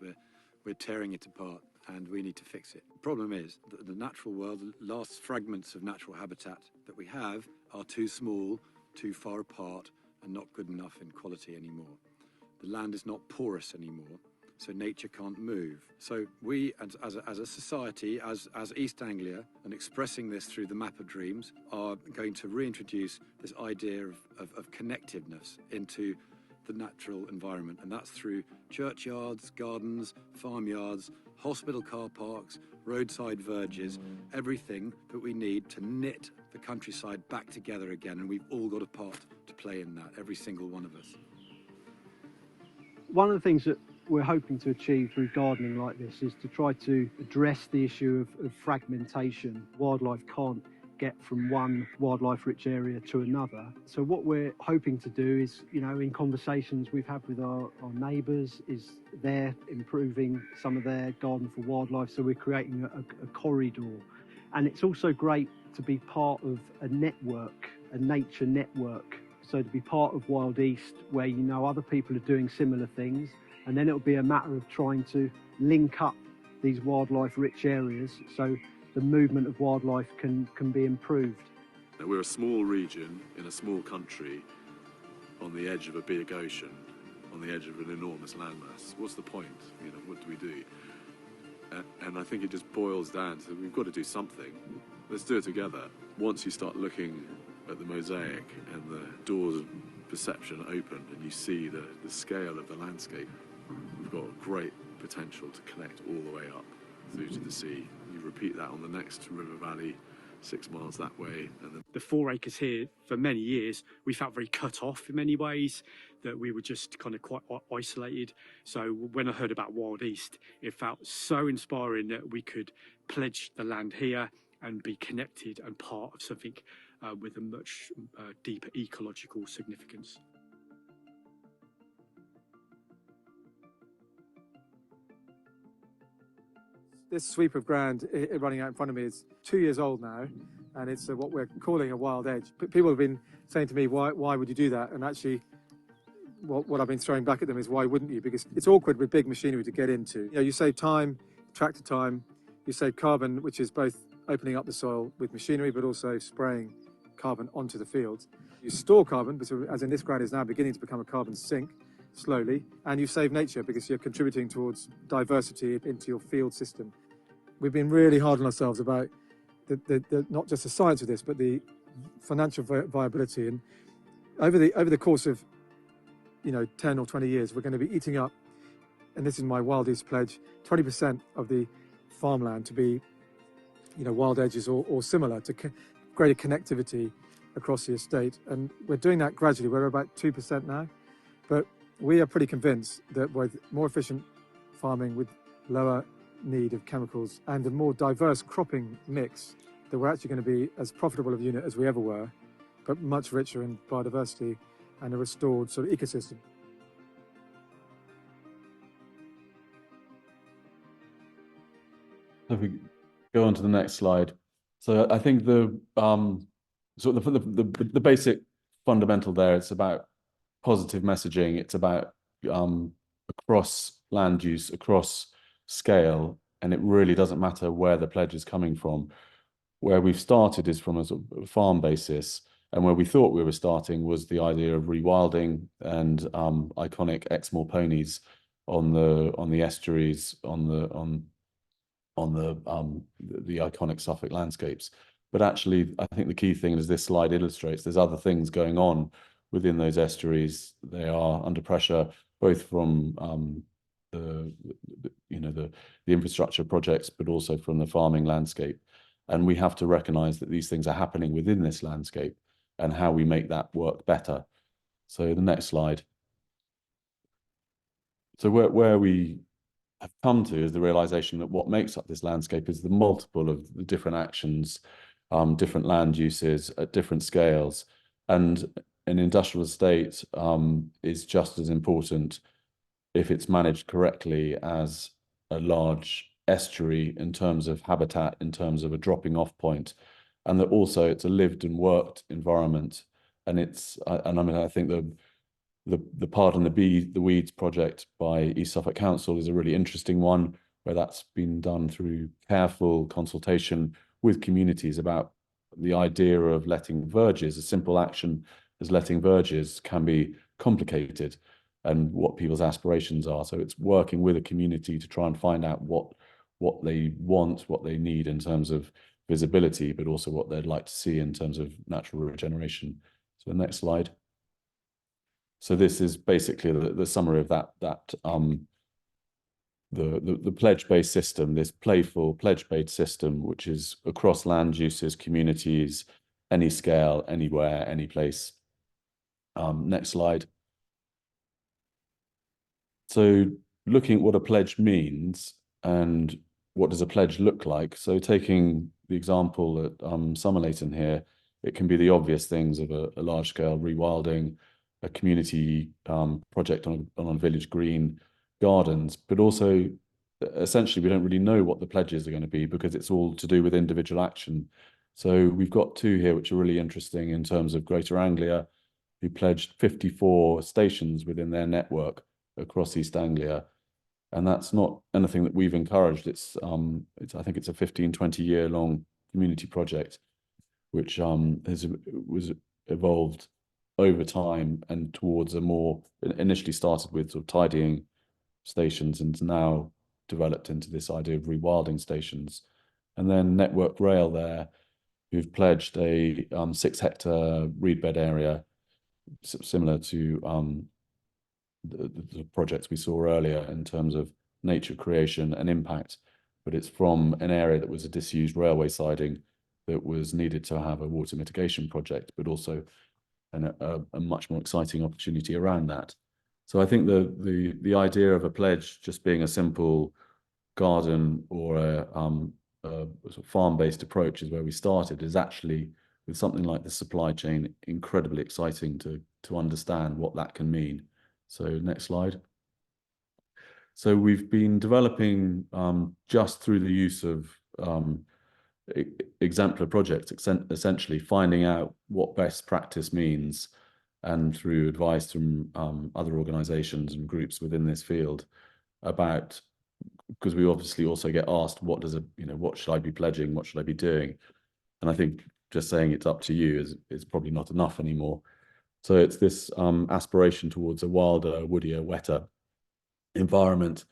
We're tearing it apart, and we need to fix it. The problem is that the natural world, the last fragments of natural habitat that we have, are too small, too far apart, and not good enough in quality anymore. The land is not porous anymore, so nature can't move. So we, as a society, as East Anglia, and expressing this through the map of dreams, are going to reintroduce this idea of connectiveness into the natural environment, and that's through churchyards, gardens, farmyards, hospital car parks, roadside verges, everything that we need to knit the countryside back together again, and we've all got a part to play in that, every single one of us.
One of the things that we're hoping to achieve through gardening like this is to try to address the issue of fragmentation. Wildlife can't get from one wildlife-rich area to another. So what we're hoping to do is, you know, in conversations we've had with our neighbours, is they're improving some of their garden for wildlife, so we're creating a corridor. And it's also great to be part of a network, a nature network. So to be part of Wild East, where you know other people are doing similar things, and then it'll be a matter of trying to link up these wildlife-rich areas so the movement of wildlife can be improved.
We're a small region in a small country on the edge of a big ocean, on the edge of an enormous landmass. What's the point? You know, what do we do? And I think it just boils down to we've got to do something. Let's do it together. Once you start looking at the mosaic and the doors of perception open and you see the scale of the landscape, we've got great potential to connect all the way up through to the sea. You repeat that on the next river valley, 6 miles that way. And then
the 4 acres here, for many years, we felt very cut off in many ways, that we were just kind of quite isolated. So when I heard about Wild East, it felt so inspiring that we could pledge the land here and be connected and part of something with a much deeper ecological significance.
This sweep of ground running out in front of me is 2 years old now, and it's what we're calling a wild edge. People have been saying to me, why would you do that? And actually, what I've been throwing back at them is, why wouldn't you? Because it's awkward with big machinery to get into. You know, you save time, tractor time, you save carbon, which is both opening up the soil with machinery, but also spraying carbon onto the fields. You store carbon, as in this ground is now beginning to become a carbon sink, slowly, and you save nature because you're contributing towards diversity into your field system. We've been really hard on ourselves about not just the science of this, but the financial viability. And over the course of 10 or 20 years, we're going to be eating up, and this is my Wild East pledge, 20% of the farmland to be wild edges or similar, to greater connectivity across the estate. And we're doing that gradually. We're about 2% now, but we are pretty convinced that with more efficient farming, with lower need of chemicals and a more diverse cropping mix, that we're actually going to be as profitable a unit as we ever were, but much richer in biodiversity and a restored sort of ecosystem.
If we go on to the next slide. So I think the basic fundamental there, it's about positive messaging. It's about across land use, across scale, and it really doesn't matter where the pledge is coming from. Where we've started is from a sort of farm basis, and where we thought we were starting was the idea of rewilding and iconic Exmoor ponies on the estuaries, on the iconic Suffolk landscapes. But actually, I think the key thing, as this slide illustrates, there's other things going on within those estuaries. They are under pressure, both from the infrastructure projects, but also from the farming landscape. And we have to recognise that these things are happening within this landscape and how we make that work better. So the next slide. So where we have come to is the realisation that what makes up this landscape is the multiple of the different actions, different land uses at different scales. And an industrial estate is just as important if it's managed correctly as a large estuary in terms of habitat, in terms of a dropping off point, and that also it's a lived and worked environment. And I think the Pardon the Weeds project by East Suffolk Council is a really interesting one, where that's been done through careful consultation with communities about the idea of letting verges. A simple action as letting verges can be complicated, and what people's aspirations are. So it's working with a community to try and find out what they want, what they need in terms of visibility, but also what they'd like to see in terms of natural regeneration. So the next slide. So this is basically the summary of the pledge-based system, this playful pledge-based system, which is across land uses, communities, any scale, anywhere, any place. Next slide. So looking at what a pledge means and what does a pledge look like. So taking the example at Somerleyton here, it can be the obvious things of a large-scale rewilding, a community project on a village green, gardens, but also essentially we don't really know what the pledges are going to be because it's all to do with individual action. So we've got two here which are really interesting in terms of Greater Anglia, who pledged 54 stations within their network across East Anglia. And that's not anything that we've encouraged. I think it's a 15-20 year long community project, which was evolved over time and towards a more, initially started with sort of tidying stations and now developed into this idea of rewilding stations. And then Network Rail there, who've pledged a 6-hectare reedbed area, similar to the projects we saw earlier in terms of nature creation and impact, but it's from an area that was a disused railway siding that was needed to have a water mitigation project, but also a much more exciting opportunity around that. So I think the idea of a pledge just being a simple garden or a sort of farm-based approach is where we started, is actually with something like the supply chain incredibly exciting to understand what that can mean. So next slide. So we've been developing just through the use of exemplar projects, essentially finding out what best practice means, and through advice from other organizations and groups within this field about, because we obviously also get asked, what should I be pledging? What should I be doing? And I think just saying it's up to you is probably not enough anymore. So it's this aspiration towards a wilder, woodier, wetter environment,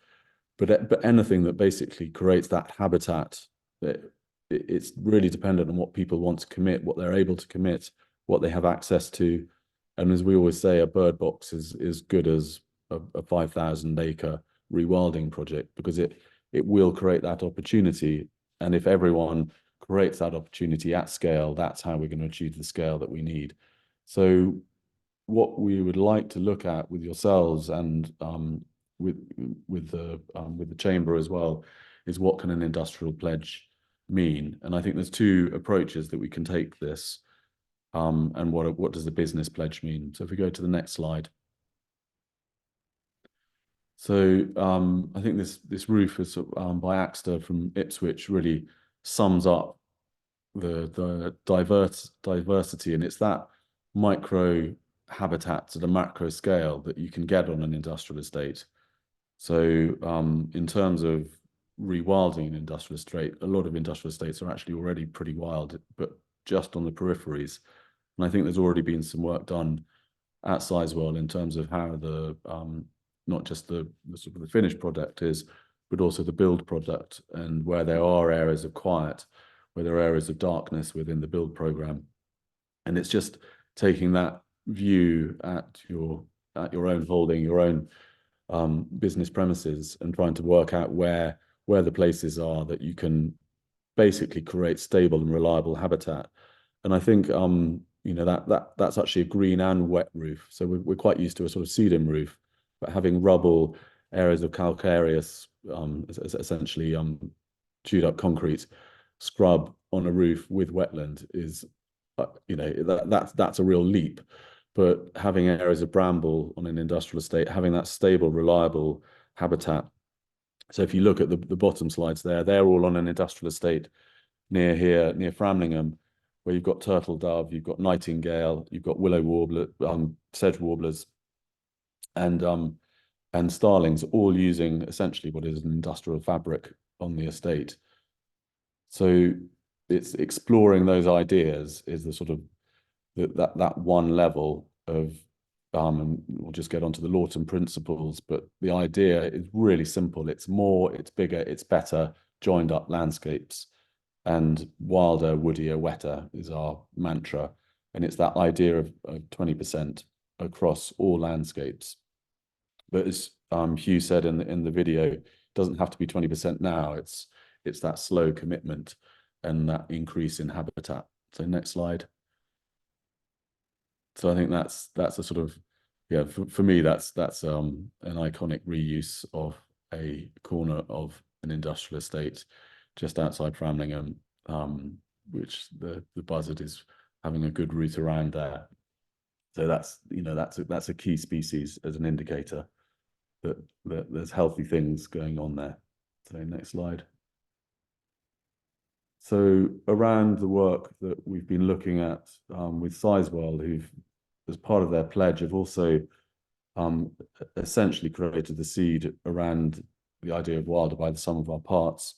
but anything that basically creates that habitat. That it's really dependent on what people want to commit, what they're able to commit, what they have access to. And as we always say, a bird box is good as a 5,000 acre rewilding project, because it will create that opportunity. And if everyone creates that opportunity at scale, that's how we're going to achieve the scale that we need. So what we would like to look at with yourselves and with the chamber as well is, what can an industrial pledge mean? And I think there's two approaches that we can take this. And what does the business pledge mean? So if we go to the next slide. So I think this roof is by Axter from Ipswich really sums up the diversity, and it's that micro habitats at a macro scale that you can get on an industrial estate. So in terms of rewilding an industrial estate, a lot of industrial estates are actually already pretty wild, but just on the peripheries. And I think there's already been some work done at Sizewell in terms of how the not just the sort of the finished product is, but also the build product, and where there are areas of quiet, where there are areas of darkness within the build program. And it's just taking that view at your own holding, your own business premises, and trying to work out where the places are that you can basically create stable and reliable habitat. And I think that's actually a green and wet roof. So we're quite used to a sort of sedum roof, but having rubble, areas of calcareous, essentially chewed up concrete scrub on a roof with wetland is, that's a real leap. But having areas of bramble on an industrial estate, having that stable, reliable habitat. So if you look at the bottom slides there, they're all on an industrial estate near here, near Framlingham, where you've got turtle dove, you've got nightingale, you've got willow warbler, sedge warblers, and starlings, all using essentially what is an industrial fabric on the estate. So it's exploring those ideas is the sort of that one level of, and we'll just get onto the Lawton principles, but the idea is really simple. It's more, it's bigger, it's better, joined up landscapes, and wilder, woodier, wetter is our mantra. And it's that idea of 20% across all landscapes. But as Hugh said in the video, it doesn't have to be 20% now. It's that slow commitment and that increase in habitat. So next slide. So I think that's a sort of, yeah, for me, that's an iconic reuse of a corner of an industrial estate just outside Framlingham, which the buzzard is having a good route around there. So that's, you know, that's a key species as an indicator that there's healthy things going on there. So next slide. So around the work that we've been looking at with Sizewell, who've, as part of their pledge, have also essentially created the seed around the idea of wilder by the sum of our parts.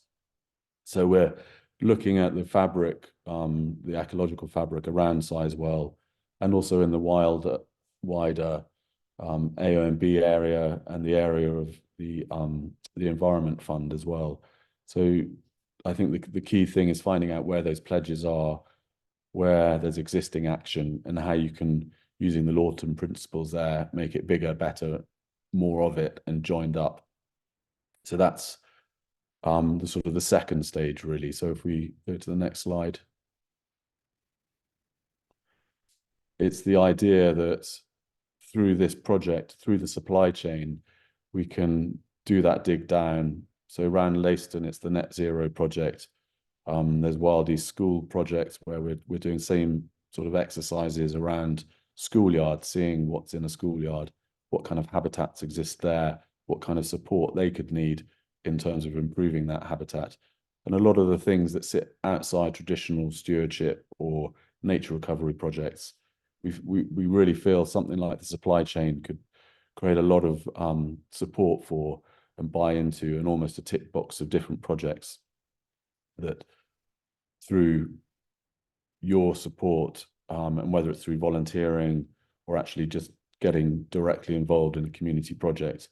So we're looking at the fabric, the ecological fabric around Sizewell, and also in the wider AONB area and the area of the Environment Fund as well. So I think the key thing is finding out where those pledges are, where there's existing action, and how you can, using the Lawton principles there, make it bigger, better, more of it, and joined up. So that's the sort of the second stage, really. So if we go to the next slide, it's the idea that through this project, through the supply chain, we can do that dig down. So around Leiston, it's the Net Zero project. There's Wild East School projects where we're doing same sort of exercises around schoolyard, seeing what's in a schoolyard, what kind of habitats exist there, what kind of support they could need in terms of improving that habitat. And a lot of the things that sit outside traditional stewardship or nature recovery projects, we really feel something like the supply chain could create a lot of support for and buy into, and almost a tick box of different projects that through your support, and whether it's through volunteering or actually just getting directly involved in a community project,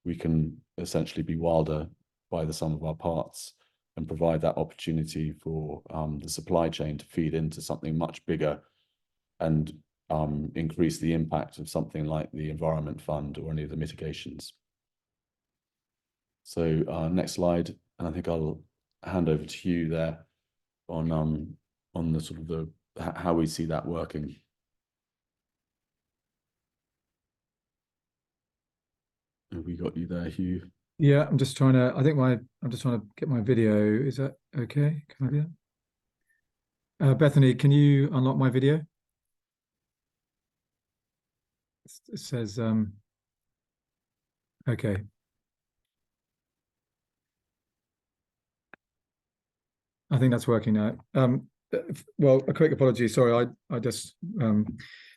we can essentially be wilder by the sum of our parts and provide that opportunity for the supply chain to feed into something much bigger and increase the impact of something like the Environment Fund or any of the mitigations. So next slide, and I think I'll hand over to you there on the sort of the how we see that working. Have we got you there, Hugh?
Yeah, I'm just trying to, I'm just trying to get my video. Is that okay? Can I do that? Bethany, can you unlock my video? It says, okay. I think that's working now. Well, a quick apology. Sorry, I just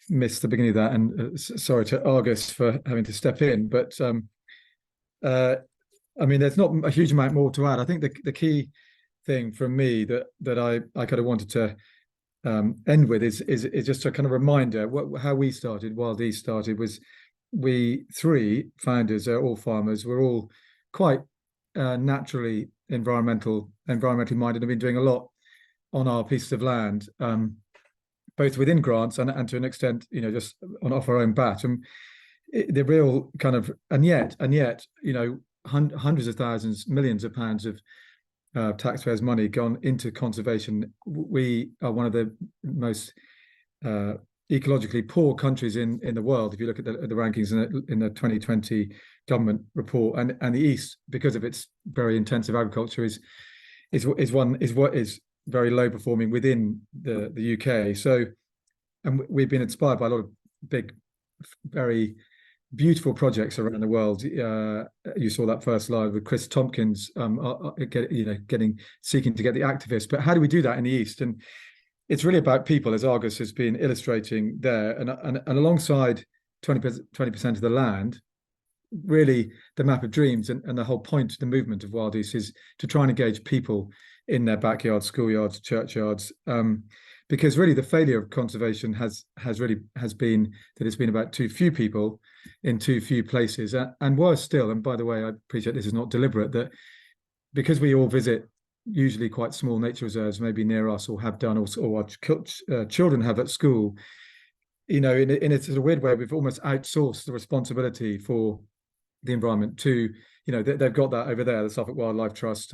missed the beginning of that, and sorry to Argus for having to step in. But I mean, there's not a huge amount more to add. I think the key thing from me that I kind of wanted to end with is just a kind of reminder how we started. Wild East started was we three founders are all farmers. We're all quite naturally environmentally minded. Have been doing a lot on our pieces of land, both within grants and to an extent, you know, just off our own bat. And the real kind of and yet, you know, hundreds of thousands, millions of pounds of taxpayers' money gone into conservation. We are one of the most ecologically poor countries in the world. If you look at the rankings in the 2020 government report, and the East, because of its very intensive agriculture, is what is very low performing within the UK. So, and we've been inspired by a lot of big, very beautiful projects around the world. You saw that first slide with Chris Tompkins, seeking to get the activists. But how do we do that in the East? And it's really about people, as Argus has been illustrating there, and alongside 20% of the land. Really, the map of dreams and the whole point of the movement of Wild East is to try and engage people in their backyards, schoolyards, churchyards, because really the failure of conservation has been that it's been about too few people in too few places, and worse still. And by the way, I appreciate this is not deliberate, that because we all visit usually quite small nature reserves, maybe near us, or have done, or our children have at school. You know, in a sort of weird way, we've almost outsourced the responsibility for the environment to, you know, they've got that over there, the Suffolk Wildlife Trust,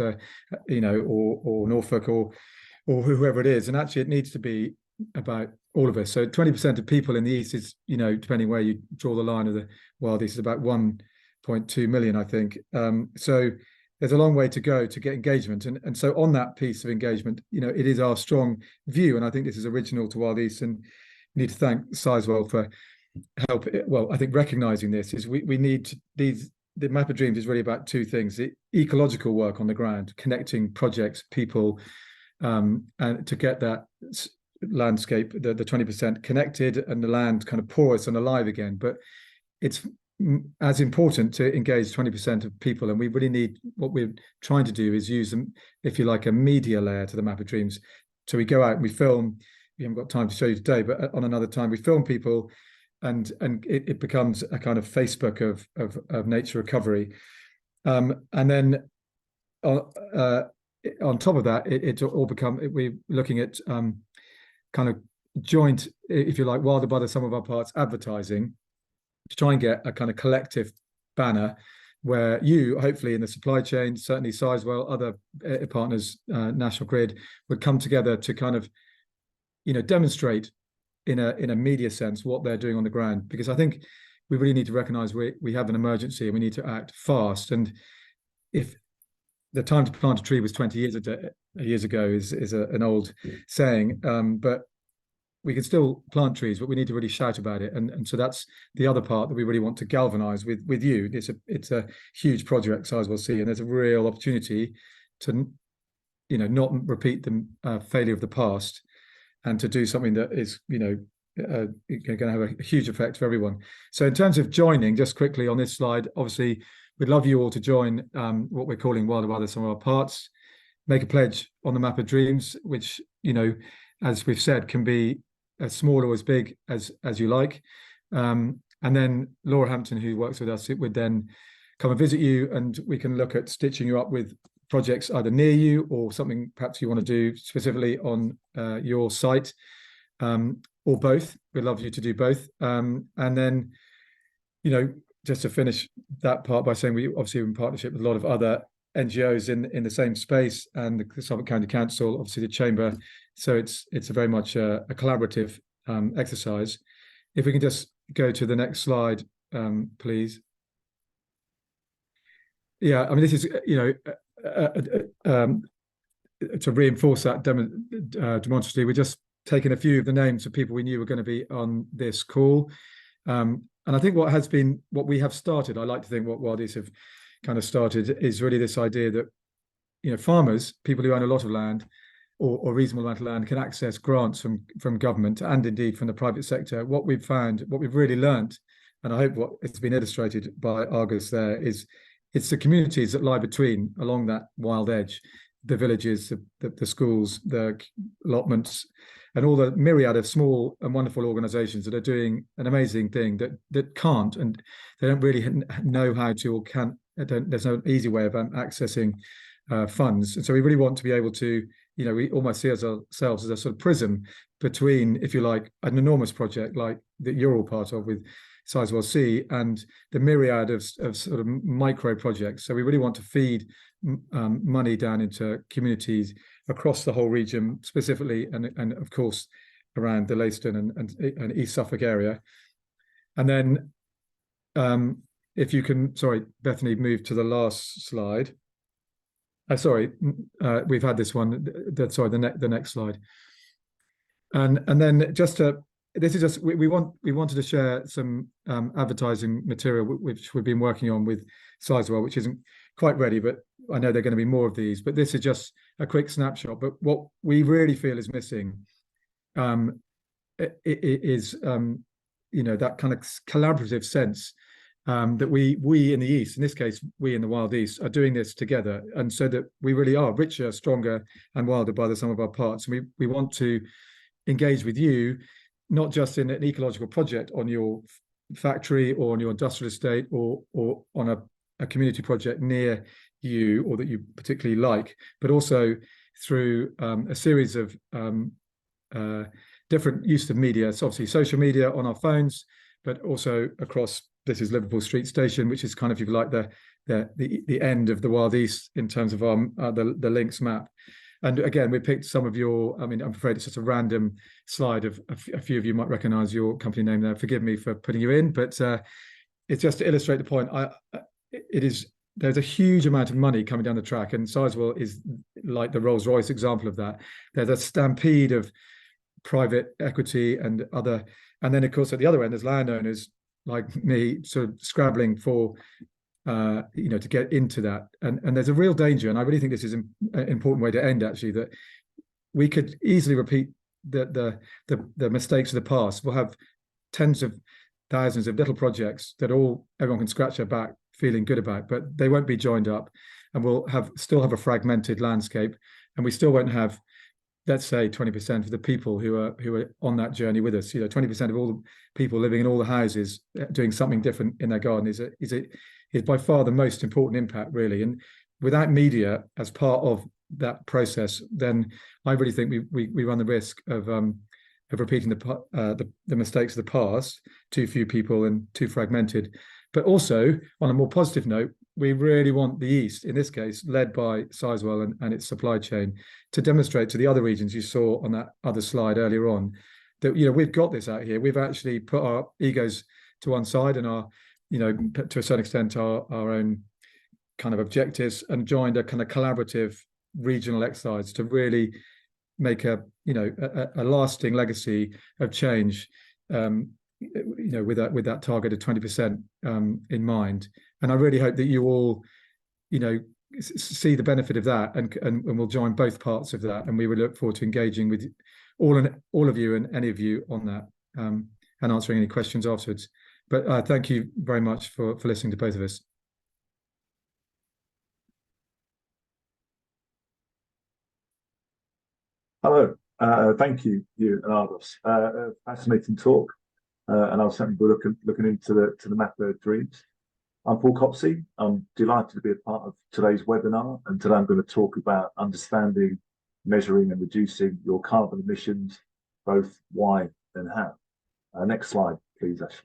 you know, or Norfolk, or whoever it is. And actually, it needs to be about all of us. So 20% of people in the East is, you know, depending where you draw the line of the Wild East, is about 1 1.2 million, I think. So there's a long way to go to get engagement. And so on that piece of engagement, it is our strong view, and I think this is original to Wild East, and we need to thank Sizewell for help. Well, I think recognizing this is we need these. The Map of Dreams is really about two things: the ecological work on the ground, connecting projects, people, and to get that landscape, the 20% connected, and the land kind of porous and alive again. But it's as important to engage 20% of people, and we really need, what we're trying to do is use, if you like, a media layer to the Map of Dreams. So we go out and we film. We haven't got time to show you today, but on another time we film people, and it becomes a kind of Facebook of nature recovery. And then on top of that, it all become, we're looking at kind of joint, if you like, Wilder by the sum of our parts advertising, to try and get a kind of collective banner where you, hopefully in the supply chain, certainly Sizewell, other partners, National Grid, would come together to kind of, demonstrate in a media sense what they're doing on the ground. Because I think we really need to recognise we have an emergency and we need to act fast. And if the time to plant a tree was 20 years ago is an old saying, but we can still plant trees, but we need to really shout about it. And so that's the other part that we really want to galvanise with you. It's a huge project, Sizewell C, and there's a real opportunity to, not repeat the failure of the past, and to do something that is, going to have a huge effect for everyone. So in terms of joining, just quickly on this slide, obviously, we'd love you all to join what we're calling Wilder by the Sum of Our Parts. Make a pledge on the Map of Dreams, which, as we've said, can be as small or as big as you like. And then Laura Hampton, who works with us, it would then come and visit you, and we can look at stitching you up with projects either near you or something perhaps you want to do specifically on your site, or both. We'd love you to do both. And then, just to finish that part by saying we obviously are in partnership with a lot of other NGOs in the same space, and the Suffolk County Council, obviously the Chamber. So it's a very much a collaborative exercise. If we can just go to the next slide, please. Yeah, I mean, this is, to reinforce that demonstratively, we're just taking a few of the names of people we knew were going to be on this call. And I think what we have started, I like to think what Wild East have kind of started, is really this idea that, farmers, people who own a lot of land or reasonable amount of land, can access grants from government and indeed from the private sector. What we've found, what we've really learned, and I hope what it's been illustrated by Argus there, is it's the communities that lie between, along that wild edge, the villages, the schools, the allotments, and all the myriad of small and wonderful organisations that are doing an amazing thing that can't, and they don't really know how to or can't. There's no easy way of accessing funds. And so we really want to be able to, we almost see ourselves as a sort of prism between, if you like, an enormous project like that you're all part of with Sizewell C, and the myriad of sort of micro projects. So we really want to feed money down into communities across the whole region, specifically, and of course around the Leiston and East Suffolk area. And then, if you can, sorry, Bethany, move to the last slide. Sorry, we've had this one. Sorry, the next slide. And then just to. This is just, we wanted to share some advertising material which we've been working on with Sizewell, which isn't quite ready, but I know there are going to be more of these. But this is just a quick snapshot. But what we really feel is missing is that kind of collaborative sense that we in the East, in this case we in the Wild East, are doing this together, and so that we really are richer, stronger, and wilder by the sum of our parts. And we want to engage with you, not just in an ecological project on your factory or on your industrial estate or on a community project near you or that you particularly like, but also through a series of different use of media. So obviously social media on our phones, but also across, this is Liverpool Street Station, which is kind of, if you like, the end of the Wild East in terms of the links map. And again, we picked some of your, I mean, I'm afraid it's just a random slide of a few of you might recognize your company name there. Forgive me for putting you in, but it's just to illustrate the point. there's a huge amount of money coming down the track, and Sizewell is like the Rolls-Royce example of that. There's a stampede of private equity and other, and then of course at the other end there's landowners like me sort of scrabbling for to get into that, and there's a real danger, and I really think this is an important way to end, actually, that we could easily repeat the mistakes of the past. We'll have tens of thousands of little projects that everyone can scratch their back feeling good about, but they won't be joined up, and we'll still have a fragmented landscape, and we still won't have, let's say, 20% of the people who are on that journey with us. 20% of all the people living in all the houses doing something different in their garden is by far the most important impact, really. And without media as part of that process, then I really think we run the risk of repeating the mistakes of the past, too few people and too fragmented. But also, on a more positive note, we really want the East, in this case, led by Sizewell and its supply chain, to demonstrate to the other regions you saw on that other slide earlier on that we've got this out here. We've actually put our egos to one side and our, to a certain extent, our own kind of objectives, and joined a kind of collaborative regional exercise to really make a lasting legacy of change, with that target of 20% in mind. And I really hope that you all, see the benefit of that, and we'll join both parts of that. And we will look forward to engaging with all of you and any of you on that, and answering any questions afterwards. But thank you very much for listening to both of us.
Hello, thank you, you and Argos. Fascinating talk, and I'll certainly be looking into the macro dreams. I'm Paul Copsey. I'm delighted to be a part of today's webinar, and today I'm going to talk about understanding, measuring and reducing your carbon emissions, both why and how. Next slide, please, Ashley.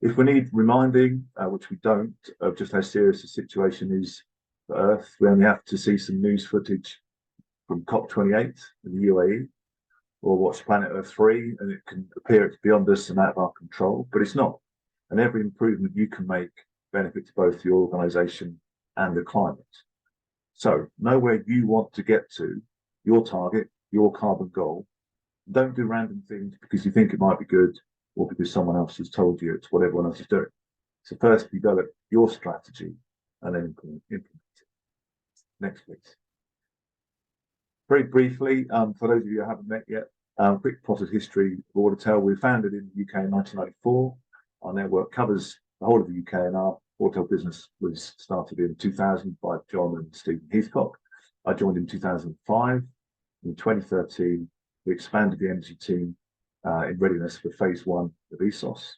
If we need reminding, which we don't, of just how serious the situation is for Earth, we only have to see some news footage from COP28 in the UAE, or watch Planet Earth 3, and it can appear it's beyond us and out of our control, but it's not. And every improvement you can make benefits both your organisation and the climate. So know where you want to get to, your target, your carbon goal. Don't do random things because you think it might be good, or because someone else has told you it's what everyone else is doing. So first develop your strategy and then implement it. Next, please. Very briefly, for those of you who haven't met yet, quick potted history of Auditel. We were founded in the UK in 1994. Our network covers the whole of the UK, and our Auditel business was started in 2000 by John and Stephen Heathcock. I joined in 2005. In 2013, we expanded the energy team in readiness for phase 1 of ESOS.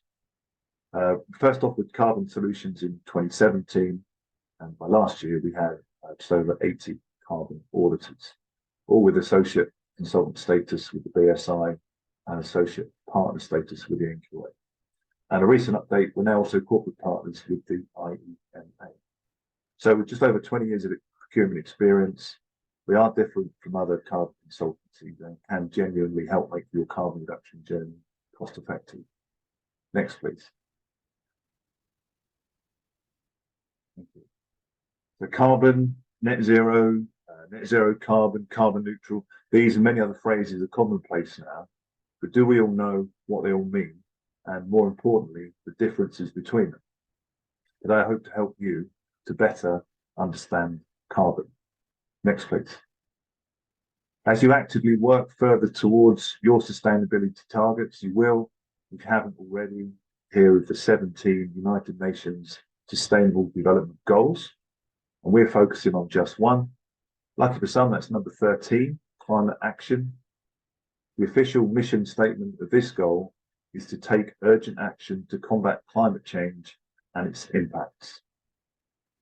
First off with carbon solutions in 2017, and by last year we had just over 80 carbon auditors, all with associate consultant status with the BSI and associate partner status with the NQA. And a recent update, we're now also corporate partners with the IEMA. So with just over 20 years of procurement experience, we are different from other carbon consultancies and can genuinely help make your carbon reduction journey cost effective. Next, please. Thank you. So carbon, net zero carbon, carbon neutral, these and many other phrases are commonplace now, but do we all know what they all mean? And more importantly, the differences between them? And I hope to help you to better understand carbon. Next, please. As you actively work further towards your sustainability targets, you will, if you haven't already, hear of the 17 United Nations Sustainable Development Goals. And we're focusing on just one. Lucky for some, that's number 13, climate action. The official mission statement of this goal is to take urgent action to combat climate change and its impacts.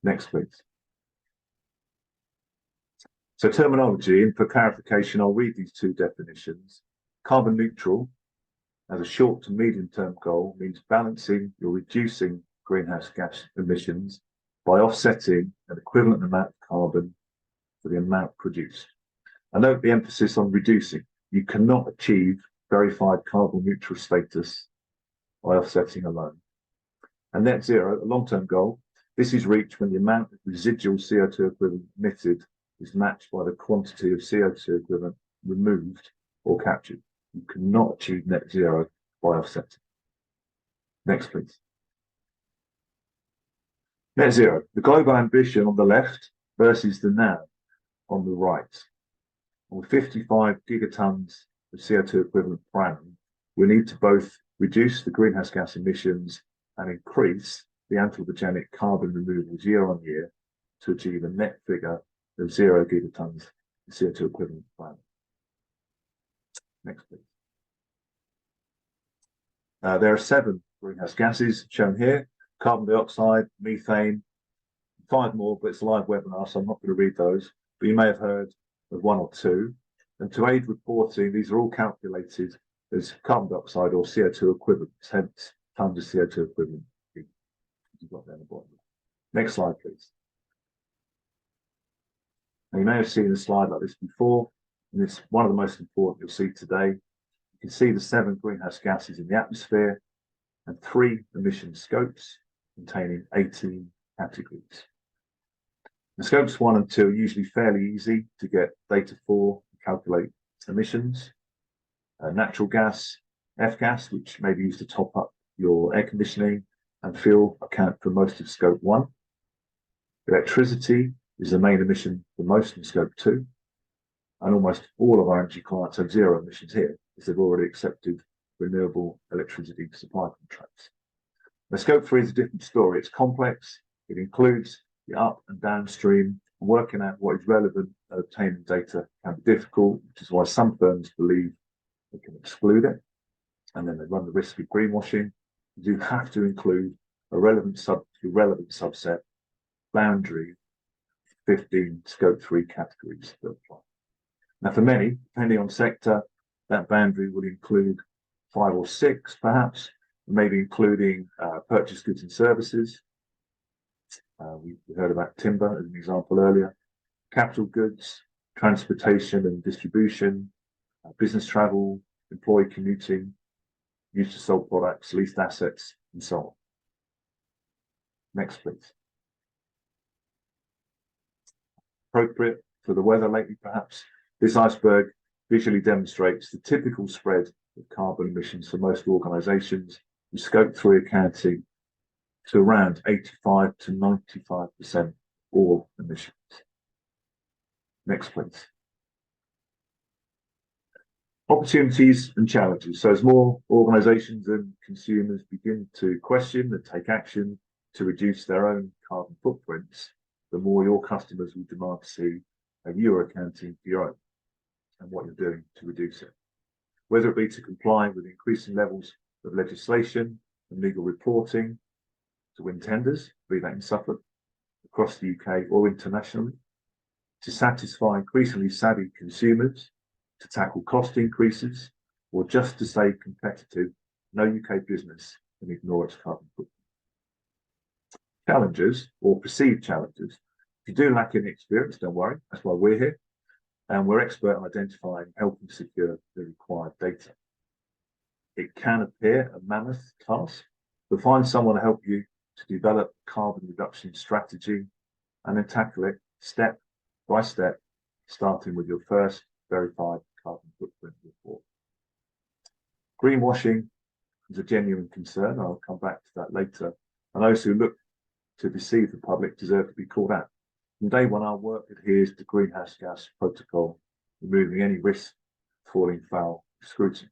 Next, please. So terminology, and for clarification, I'll read these two definitions. Carbon neutral, as a short to medium term goal, means balancing or reducing greenhouse gas emissions by offsetting an equivalent amount of carbon for the amount produced. I note the emphasis on reducing. You cannot achieve verified carbon neutral status by offsetting alone. And net zero, a long-term goal, this is reached when the amount of residual CO2 equivalent emitted is matched by the quantity of CO2 equivalent removed or captured. You cannot achieve net zero by offsetting. Next, please. Net zero, the global ambition on the left versus the now on the right. With 55 gigatons of CO2 equivalent per annum, we need to both reduce the greenhouse gas emissions and increase the anthropogenic carbon removals year on year to achieve a net figure of 0 gigatons of CO2 equivalent per annum. Next, please. There are 7 greenhouse gases shown here: carbon dioxide, methane, 5 more, but it's a live webinar, so I'm not going to read those. But you may have heard of 1 or 2. And to aid reporting, these are all calculated as carbon dioxide or CO2 equivalents, hence tons of CO2 equivalent. You've got there on the bottom. Next slide, please. Now, you may have seen a slide like this before, and it's one of the most important you'll see today. You can see the 7 greenhouse gases in the atmosphere and 3 emission scopes containing 18 categories. The scopes 1 and 2 are usually fairly easy to get data for and calculate emissions. Natural gas, F-gas, which may be used to top up your air conditioning and fuel, account for most of scope 1. Electricity is the main emission for most in scope 2. And almost all of our energy clients have 0 emissions here, as they've already accepted renewable electricity supply contracts. The scope 3 is a different story. It's complex. It includes the up and downstream. Working out what is relevant and obtaining data can be difficult, which is why some firms believe they can exclude it, and then they run the risk of greenwashing. You do have to include a relevant subset boundary 15 scope 3 categories that apply. Now, for many, depending on sector, that boundary will include 5 or 6, perhaps, maybe including purchased goods and services. We heard about timber as an example earlier. Capital goods, transportation and distribution, business travel, employee commuting, use to sold products, leased assets, and so on. Next, please. Appropriate for the weather lately, perhaps. This iceberg visually demonstrates the typical spread of carbon emissions for most organisations, with scope 3 accounting to around 85 to 95% all emissions. Next, please. Opportunities and challenges. So as more organisations and consumers begin to question and take action to reduce their own carbon footprints, the more your customers will demand to see how you are accounting for your own and what you're doing to reduce it. Whether it be to comply with increasing levels of legislation and legal reporting, to win tenders, be that in Suffolk, across the UK or internationally, to satisfy increasingly savvy consumers, to tackle cost increases, or just to stay competitive, no UK business can ignore its carbon footprint. Challenges or perceived challenges. If you do lack any experience, don't worry, that's why we're here. And we're expert in identifying and helping secure the required data. It can appear a mammoth task, but find someone to help you to develop carbon reduction strategy and then tackle it step by step, starting with your first verified carbon footprint report. Greenwashing is a genuine concern. I'll come back to that later. And those who look to deceive the public deserve to be called out. From day one, our work adheres to greenhouse gas protocol, removing any risk of falling foul of scrutiny.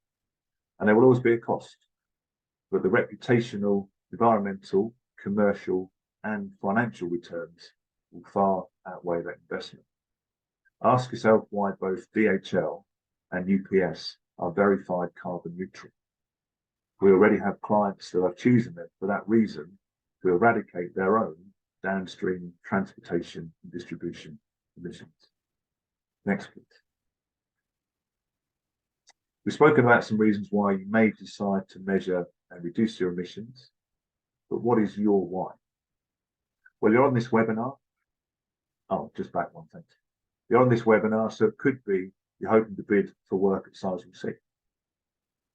And there will always be a cost, but the reputational, environmental, commercial, and financial returns will far outweigh that investment. Ask yourself why both DHL and UPS are verified carbon neutral. We already have clients that are choosing them for that reason to eradicate their own downstream transportation and distribution emissions. Next, please. We've spoken about some reasons why you may decide to measure and reduce your emissions, but what is your why? Well, you're on this webinar. Oh, just back one, thanks. You're on this webinar, so it could be you're hoping to bid for work at Sizewell C,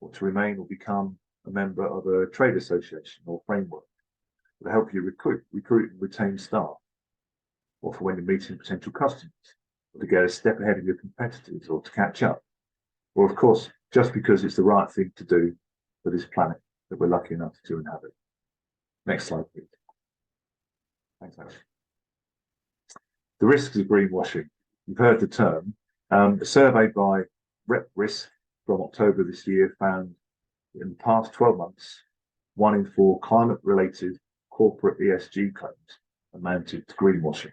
or to remain or become a member of a trade association or framework. to help you recruit and retain staff, or for when you're meeting potential customers, or to get a step ahead of your competitors, or to catch up, or of course, just because it's the right thing to do for this planet that we're lucky enough to inhabit. Next slide, please. Thanks, Ash. The risks of greenwashing. You've heard the term. A survey by RepRisk from October this year found in the past 12 months, 1 in 4 climate-related corporate ESG claims amounted to greenwashing.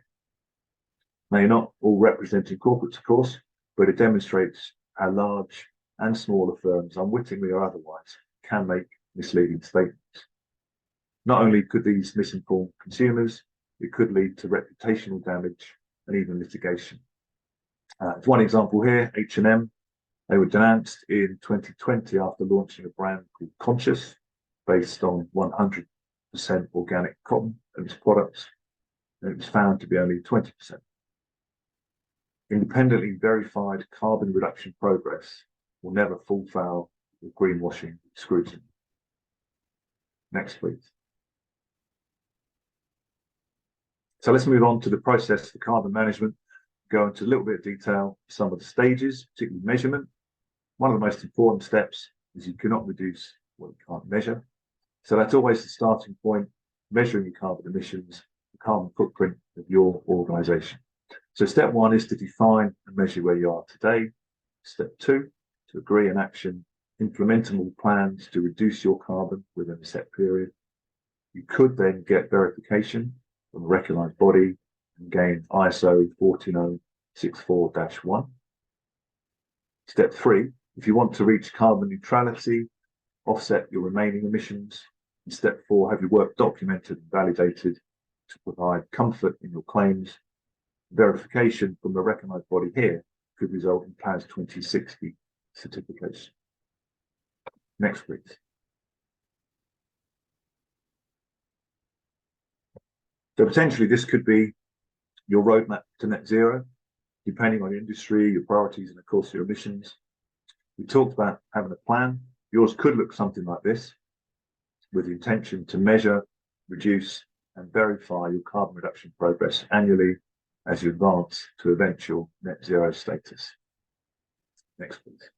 Now, you're not all representing corporates, of course, but it demonstrates how large and smaller firms, unwittingly or otherwise, can make misleading statements. Not only could these misinform consumers, it could lead to reputational damage and even litigation. As one example here, H&M, they were denounced in 2020 after launching a brand called Conscious, based on 100% organic cotton in its products, and it was found to be only 20%. Independently verified carbon reduction progress will never fall foul of greenwashing scrutiny. Next, please. So let's move on to the process for carbon management, go into a little bit of detail, some of the stages, particularly measurement. One of the most important steps is you cannot reduce what you can't measure. So that's always the starting point, measuring your carbon emissions, the carbon footprint of your organisation. So step 1 is to define and measure where you are today. Step 2, to agree on action, implementable plans to reduce your carbon within a set period. You could then get verification from a recognised body and gain ISO 14064-1. Step 3, if you want to reach carbon neutrality, offset your remaining emissions. And step 4, have your work documented and validated to provide comfort in your claims. Verification from a recognised body here could result in PAS 2060 certification. Next, please. So potentially this could be your roadmap to net zero, depending on your industry, your priorities, and of course your emissions. We talked about having a plan. Yours could look something like this, with the intention to measure, reduce, and verify your carbon reduction progress annually as you advance to eventual net zero status. Next, please.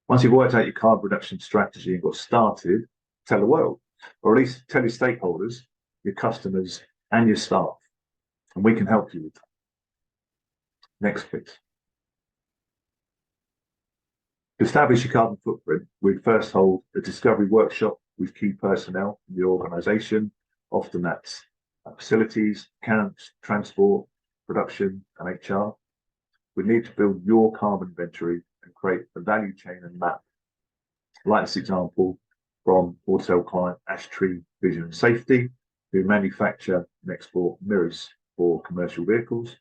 Once you've worked out your carbon reduction strategy and got started, tell the world, or at least tell your stakeholders, your customers, and your staff, and we can help you with that. Next, please. To establish your carbon footprint, we'd first hold a discovery workshop with key personnel in the organisation. Often that's facilities, accounts, transport, production, and HR. We need to build your carbon inventory and create a value chain and map. Like this example from Autel client Ash Tree Vision and Safety, who manufacture and export mirrors for commercial vehicles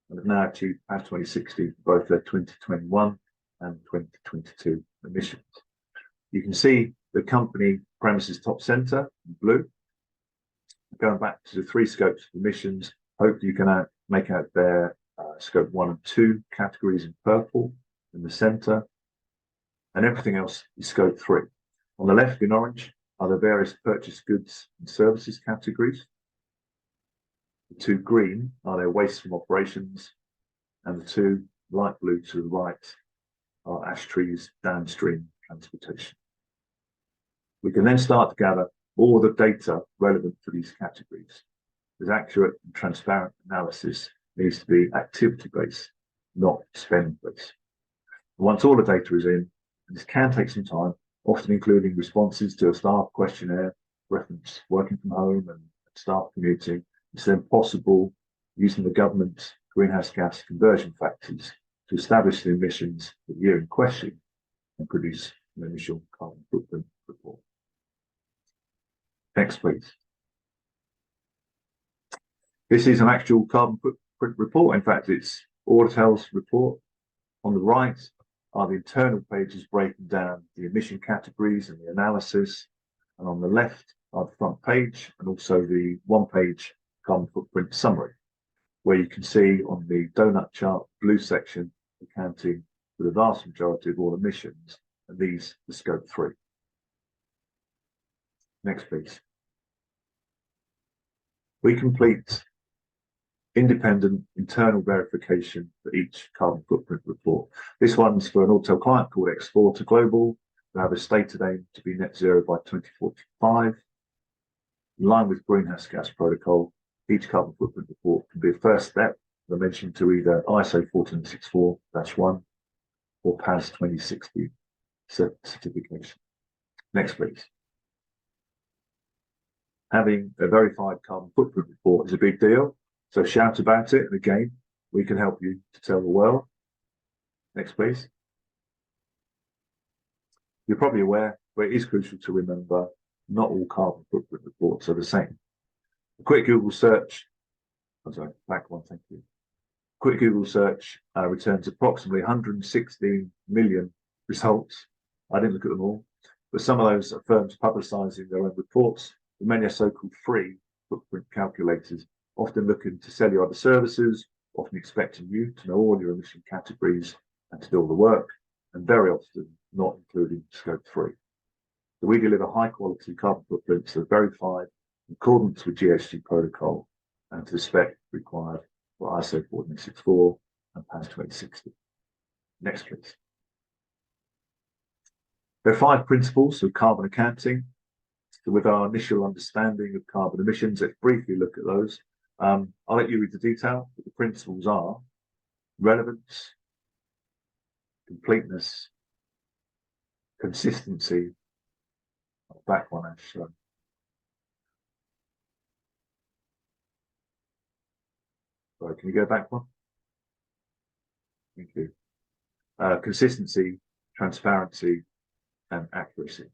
and have now achieved PAS 2060 for both their 2021 and 2022 emissions. You can see the company premises top centre in blue. Going back to the 3 scopes of emissions, hopefully you can make out their scope 1 and 2 categories in purple in the centre, and everything else is scope 3. On the left in orange are the various purchased goods and services categories. The 2 green are their waste from operations, and the 2 light blue to the right are ash trees downstream transportation. We can then start to gather all the data relevant for these categories. As accurate and transparent analysis needs to be activity-based, not spend-based. Once all the data is in, and this can take some time, often including responses to a staff questionnaire, reference working from home and staff commuting, it's then possible, using the government's greenhouse gas conversion factors, to establish the emissions for the year in question and produce an initial carbon footprint report. Next, please. This is an actual carbon footprint report. In fact, it's Autel's report. On the right are the internal pages breaking down the emission categories and the analysis. And on the left are the front page and also the 1-page carbon footprint summary, where you can see on the donut chart, blue section, accounting for the vast majority of all emissions, and these are scope 3. Next, please. We complete independent internal verification for each carbon footprint report. This one's for an auto client called Exporter Global, who have a stated aim to be net zero by 2045. In line with Greenhouse Gas Protocol, each carbon footprint report can be a first step, as I mentioned, to either ISO 14064-1 or PAS 2060 certification. Next, please. Having a verified carbon footprint report is a big deal, so shout about it, and again, we can help you to tell the world. Next, please. You're probably aware, but it is crucial to remember, not all carbon footprint reports are the same. A quick Google search, back one, thank you. Quick Google search returns approximately 116 million results. I didn't look at them all, but some of those are firms publicising their own reports. Many are so-called free footprint calculators, often looking to sell you other services, often expecting you to know all your emission categories and to do all the work, and very often not including scope 3. So we deliver high-quality carbon footprints that are verified in accordance with GHG protocol and to the spec required for ISO 14064 and PAS 2060. Next, please. There are 5 principles of carbon accounting. So with our initial understanding of carbon emissions, let's briefly look at those. I'll let you read the detail, but the principles are relevance, completeness, consistency. Back one, Ash. Sorry, can you go back one? Thank you. Consistency, transparency, and accuracy.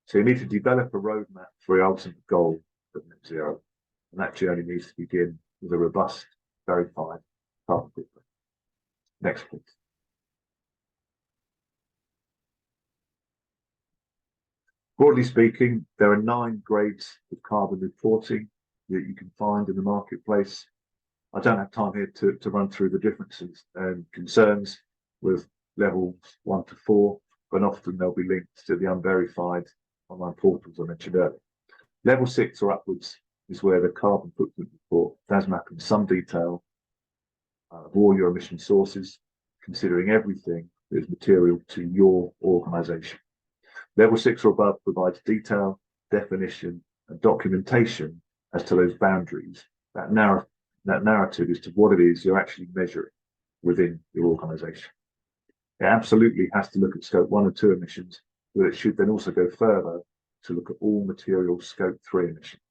So you need to develop a roadmap for your ultimate goal of net zero, and that journey needs to begin with a robust, verified carbon footprint. Next, please. Broadly speaking, there are 9 grades of carbon reporting that you can find in the marketplace. I don't have time here to run through the differences and concerns with levels 1 to 4, but often they'll be linked to the unverified online portals I mentioned earlier. Level 6 or upwards is where the carbon footprint report does map in some detail of all your emission sources, considering everything that is material to your organisation. Level 6 or above provides detail, definition, and documentation as to those boundaries, that narrative as to what it is you're actually measuring within your organisation. It absolutely has to look at scope 1 and 2 emissions, but it should then also go further to look at all material scope 3 emissions.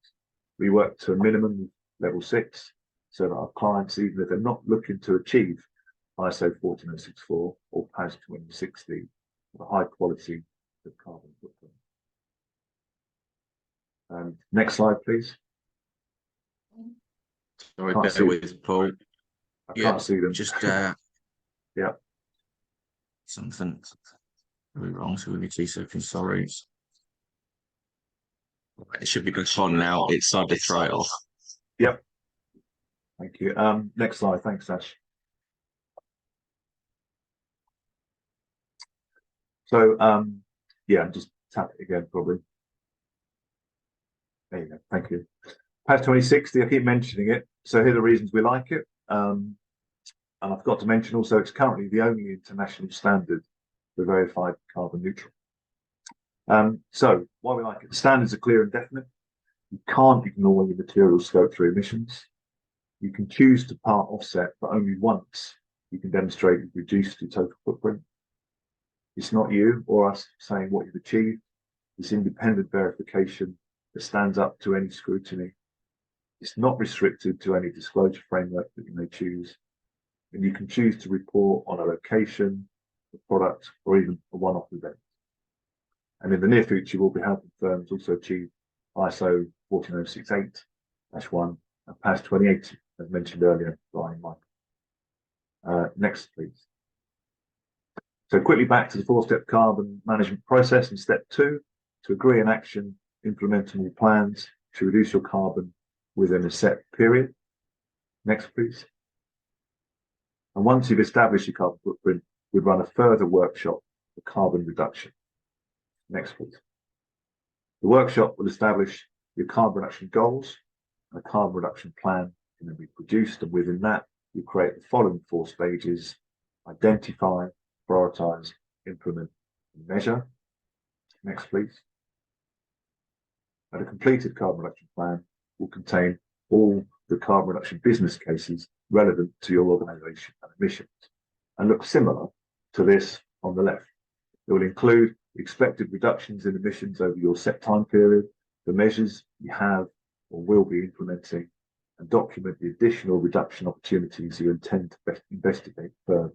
We work to a minimum level 6 so that our clients, even if they're not looking to achieve ISO 14064 or PAS 2060, have a high quality of carbon footprint. Next slide, please.
Sorry, bear with Paul.
I can't see them.
Just
yeah.
Something very wrong. So we need 2 seconds. Sorry. It should be good on now. It's started to throw it off.
Yep. Thank you. Next slide. Thanks, Ash. So yeah, just tap it again, probably. There you go. Thank you. PAS 2060, I keep mentioning it. So here are the reasons we like it. And I forgot to mention also, it's currently the only international standard for verified carbon neutral. So why we like it? The standards are clear and definite. You can't ignore your material scope 3 emissions. You can choose to part offset, but only once you can demonstrate you've reduced your total footprint. It's not you or us saying what you've achieved. It's independent verification that stands up to any scrutiny. It's not restricted to any disclosure framework that you may choose. And you can choose to report on a location, a product, or even a one-off event. And in the near future, we'll be helping firms also achieve ISO 14068-1 and PAS 2080, as mentioned earlier by Mike. Next, please. So quickly back to the 4-step carbon management process in step 2, to agree an action, implementable plans to reduce your carbon within a set period. Next, please. And once you've established your carbon footprint, we'd run a further workshop for carbon reduction. Next, please. The workshop will establish your carbon reduction goals, and a carbon reduction plan can then be produced, and within that, you create the following 4 stages: identify, prioritise, implement, and measure. Next, please. And a completed carbon reduction plan will contain all the carbon reduction business cases relevant to your organisation and emissions, and look similar to this on the left. It will include expected reductions in emissions over your set time period, the measures you have or will be implementing, and document the additional reduction opportunities you intend to investigate further.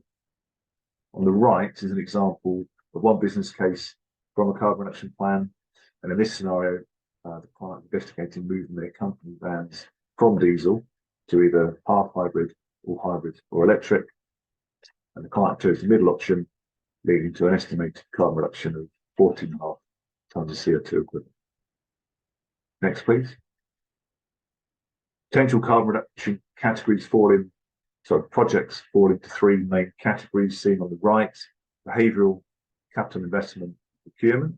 On the right is an example of one business case from a carbon reduction plan, and in this scenario, the client investigating moving their company vans from diesel to either half hybrid or electric, and the client chose the middle option, leading to an estimated carbon reduction of 14.5 tonnes of CO2 equivalent. Next, please. Potential carbon reduction categories projects fall into 3 main categories seen on the right: behavioural, capital investment, procurement.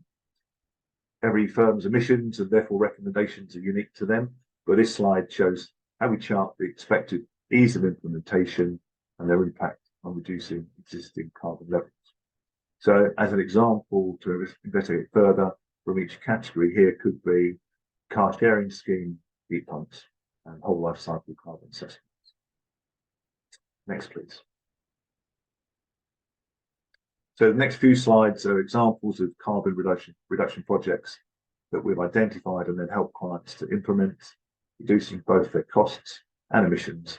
Every firm's emissions and therefore recommendations are unique to them, but this slide shows how we chart the expected ease of implementation and their impact on reducing existing carbon levels. So as an example to investigate further from each category, here could be car sharing scheme, heat pumps, and whole life cycle carbon assessments. Next, please. So the next few slides are examples of carbon reduction projects that we've identified and then help clients to implement, reducing both their costs and emissions,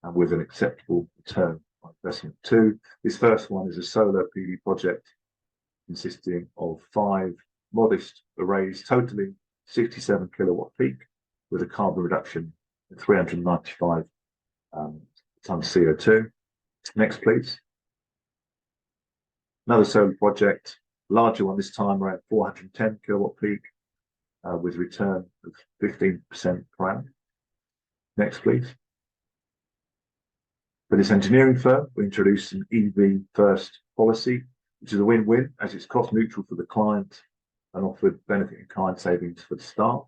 and with an acceptable return on investment too. This first one is a solar PV project consisting of 5 modest arrays totaling 67 kilowatt peak with a carbon reduction of 395 tonnes CO2. Next, please. Another solar project, larger one this time, around 410 kilowatt peak with return of 15% per annum. Next, please. For this engineering firm, we introduced an EV first policy, which is a win-win as it's cost neutral for the client and offered benefit in kind savings for the staff.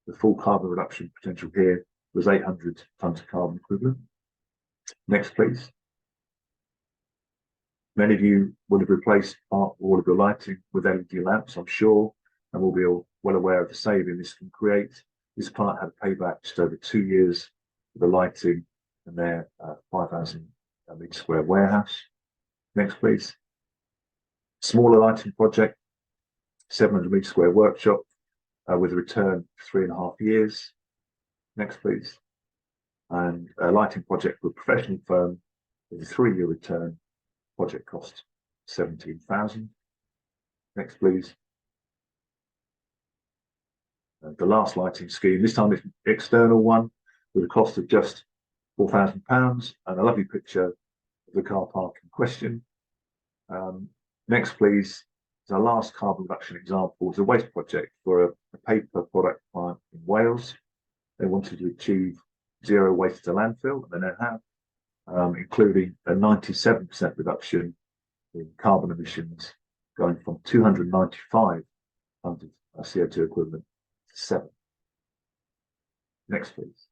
The full carbon reduction potential here was 800 tonnes of carbon equivalent. Next, please. Many of you would have replaced all of your lighting with LED lamps, I'm sure, and will be all well aware of the saving this can create. This client had a payback just over 2 years for the lighting in their 5,000 metre square warehouse. Next, please. Smaller lighting project, 700 metre square workshop with a return of 3.5 years. Next, please. And a lighting project for a professional firm with a 3-year return, project cost 17,000. Next, please. And the last lighting scheme, this time it's an external one with a cost of just £4,000 and a lovely picture of the car park in question. Next, please, is our last carbon reduction example. It's a waste project for a paper product plant in Wales. They wanted to achieve zero waste to landfill, and they now have, including a 97% reduction in carbon emissions, going from 295 tonnes of CO2 equivalent to 7. Next, please.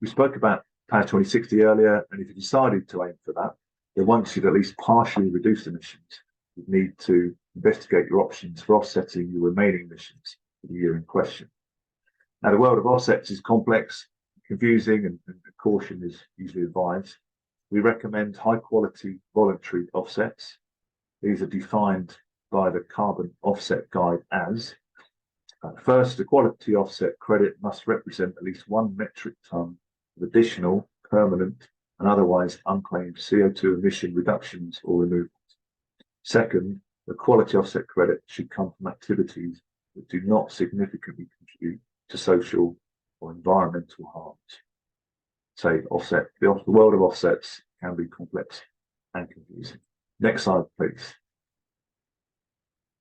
We spoke about Paris 2060 earlier, and if you decided to aim for that, then once you've at least partially reduced emissions, you'd need to investigate your options for offsetting your remaining emissions for the year in question. Now, the world of offsets is complex, confusing, and caution is usually advised. We recommend high-quality voluntary offsets. These are defined by the Carbon Offset Guide as, first, a quality offset credit must represent at least 1 metric tonne of additional, permanent, and otherwise unclaimed CO2 emission reductions or removals. Second, the quality offset credit should come from activities that do not significantly contribute to social or environmental harms. Say, offset. The world of offsets can be complex and confusing. Next slide, please.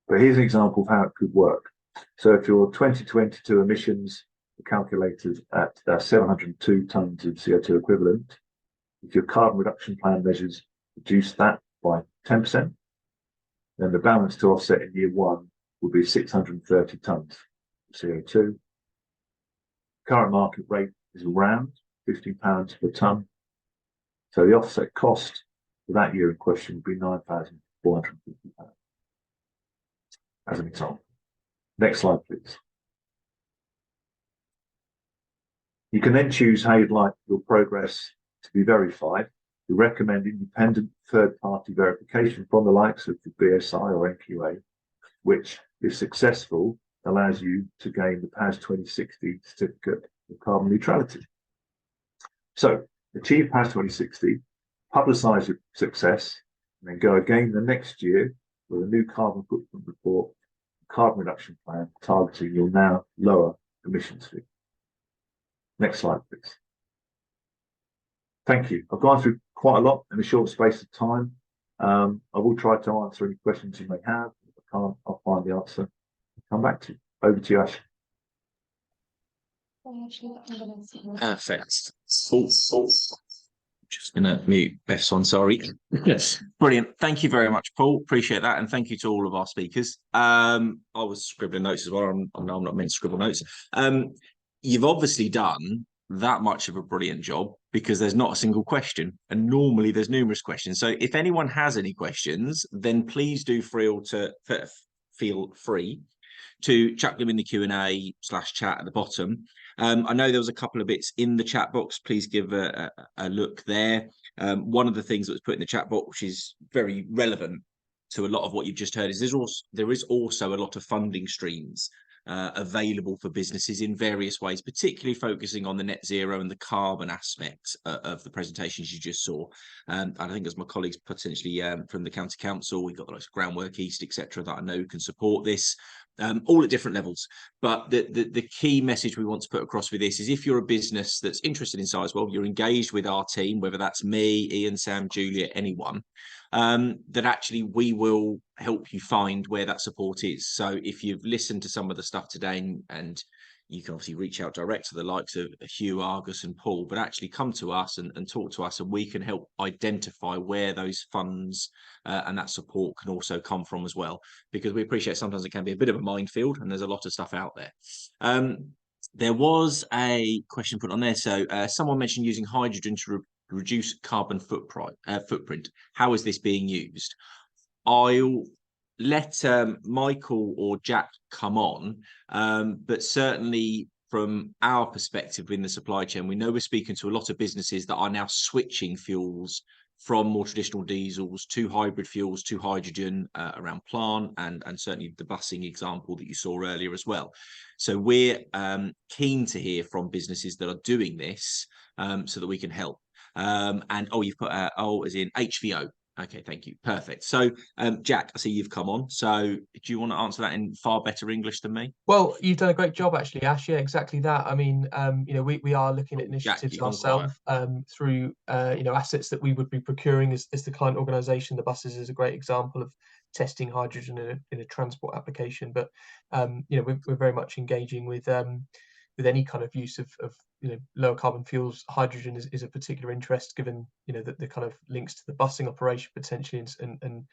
But here's an example of how it could work. So if your 2022 emissions are calculated at 702 tonnes of CO2 equivalent, If your carbon reduction plan measures reduce that by 10%, then the balance to offset in year 1 will be 630 tonnes of CO2. Current market rate is around £15 per tonne. So the offset cost for that year in question would be £9,450 as an example. Next slide, please. You can then choose how you'd like your progress to be verified. We recommend independent third-party verification from the likes of the BSI or NQA, which, if successful, allows you to gain the PAS 2060 certificate of carbon neutrality. So, achieve PAS 2060, publicise your success, and then go again the next year with a new carbon footprint report, carbon reduction plan targeting your now lower emissions figure. Next slide, please. Thank you. I've gone through quite a lot in a short space of time. I will try to answer any questions you may have. If I can't, I'll find the answer and come back to you. Over to you, Ash.
Perfect. Just going to mute Beth's on, sorry. Yes. Brilliant. Thank you very much, Paul. Appreciate that. And thank you to all of our speakers. I was scribbling notes as well. I know I'm not meant to scribble notes. You've obviously done that much of a brilliant job because there's not a single question. And normally there's numerous questions. So if anyone has any questions, then please do feel free to chuck them in the Q&A/chat at the bottom. I know there was a couple of bits in the chat box. Please give a look there. One of the things that was put in the chat box, which is very relevant to a lot of what you've just heard, is there is also a lot of funding streams available for businesses in various ways, particularly focusing on the net zero and the carbon aspects of the presentations you just saw. And I think as my colleagues potentially from the County Council, we've got the likes of Groundwork East, etc., that I know can support this. All at different levels. But the key message we want to put across with this is if you're a business that's interested in Sizewell, you're engaged with our team, whether that's me, Ian, Sam, Julia, anyone, that actually we will help you find where that support is. So if you've listened to some of the stuff today and you can obviously reach out direct to the likes of Hugh, Argus and Paul, but actually come to us and talk to us and we can help identify where those funds and that support can also come from as well, because we appreciate sometimes it can be a bit of a minefield and there's a lot of stuff out there. There was a question put on there. So someone mentioned using hydrogen to reduce carbon footprint. How is this being used? I'll let Michael or Jack come on, but certainly from our perspective in the supply chain, we know we're speaking to a lot of businesses that are now switching fuels from more traditional diesels to hybrid fuels to hydrogen around plant and certainly the busing example that you saw earlier as well. So we're keen to hear from businesses that are doing this so that we can help. And you've put as in HVO. Okay, thank you. Perfect. So, Jack, I see you've come on. So, do you want to answer that in far better English than me?
Well, you've done a great job, actually, Ash. Yeah, exactly that. I mean, we are looking at initiatives
Jack,
ourselves through, assets that we would be procuring as the client organisation. The buses is a great example of testing hydrogen in a transport application. But, we're very much engaging with any kind of use of lower carbon fuels. Hydrogen is a particular interest, given the kind of links to the busing operation potentially, and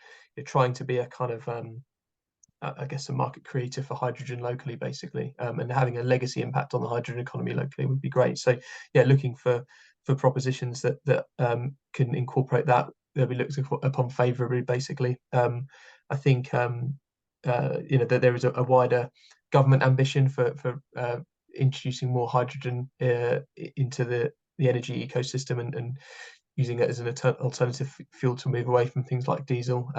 trying to be a kind of I guess a market creator for hydrogen locally, basically, and having a legacy impact on the hydrogen economy locally would be great. So yeah, looking for propositions that can incorporate that. They'll be looked upon favourably, basically. I think that there is a wider government ambition for introducing more hydrogen into the energy ecosystem and using it as an alternative fuel to move away from things like diesel.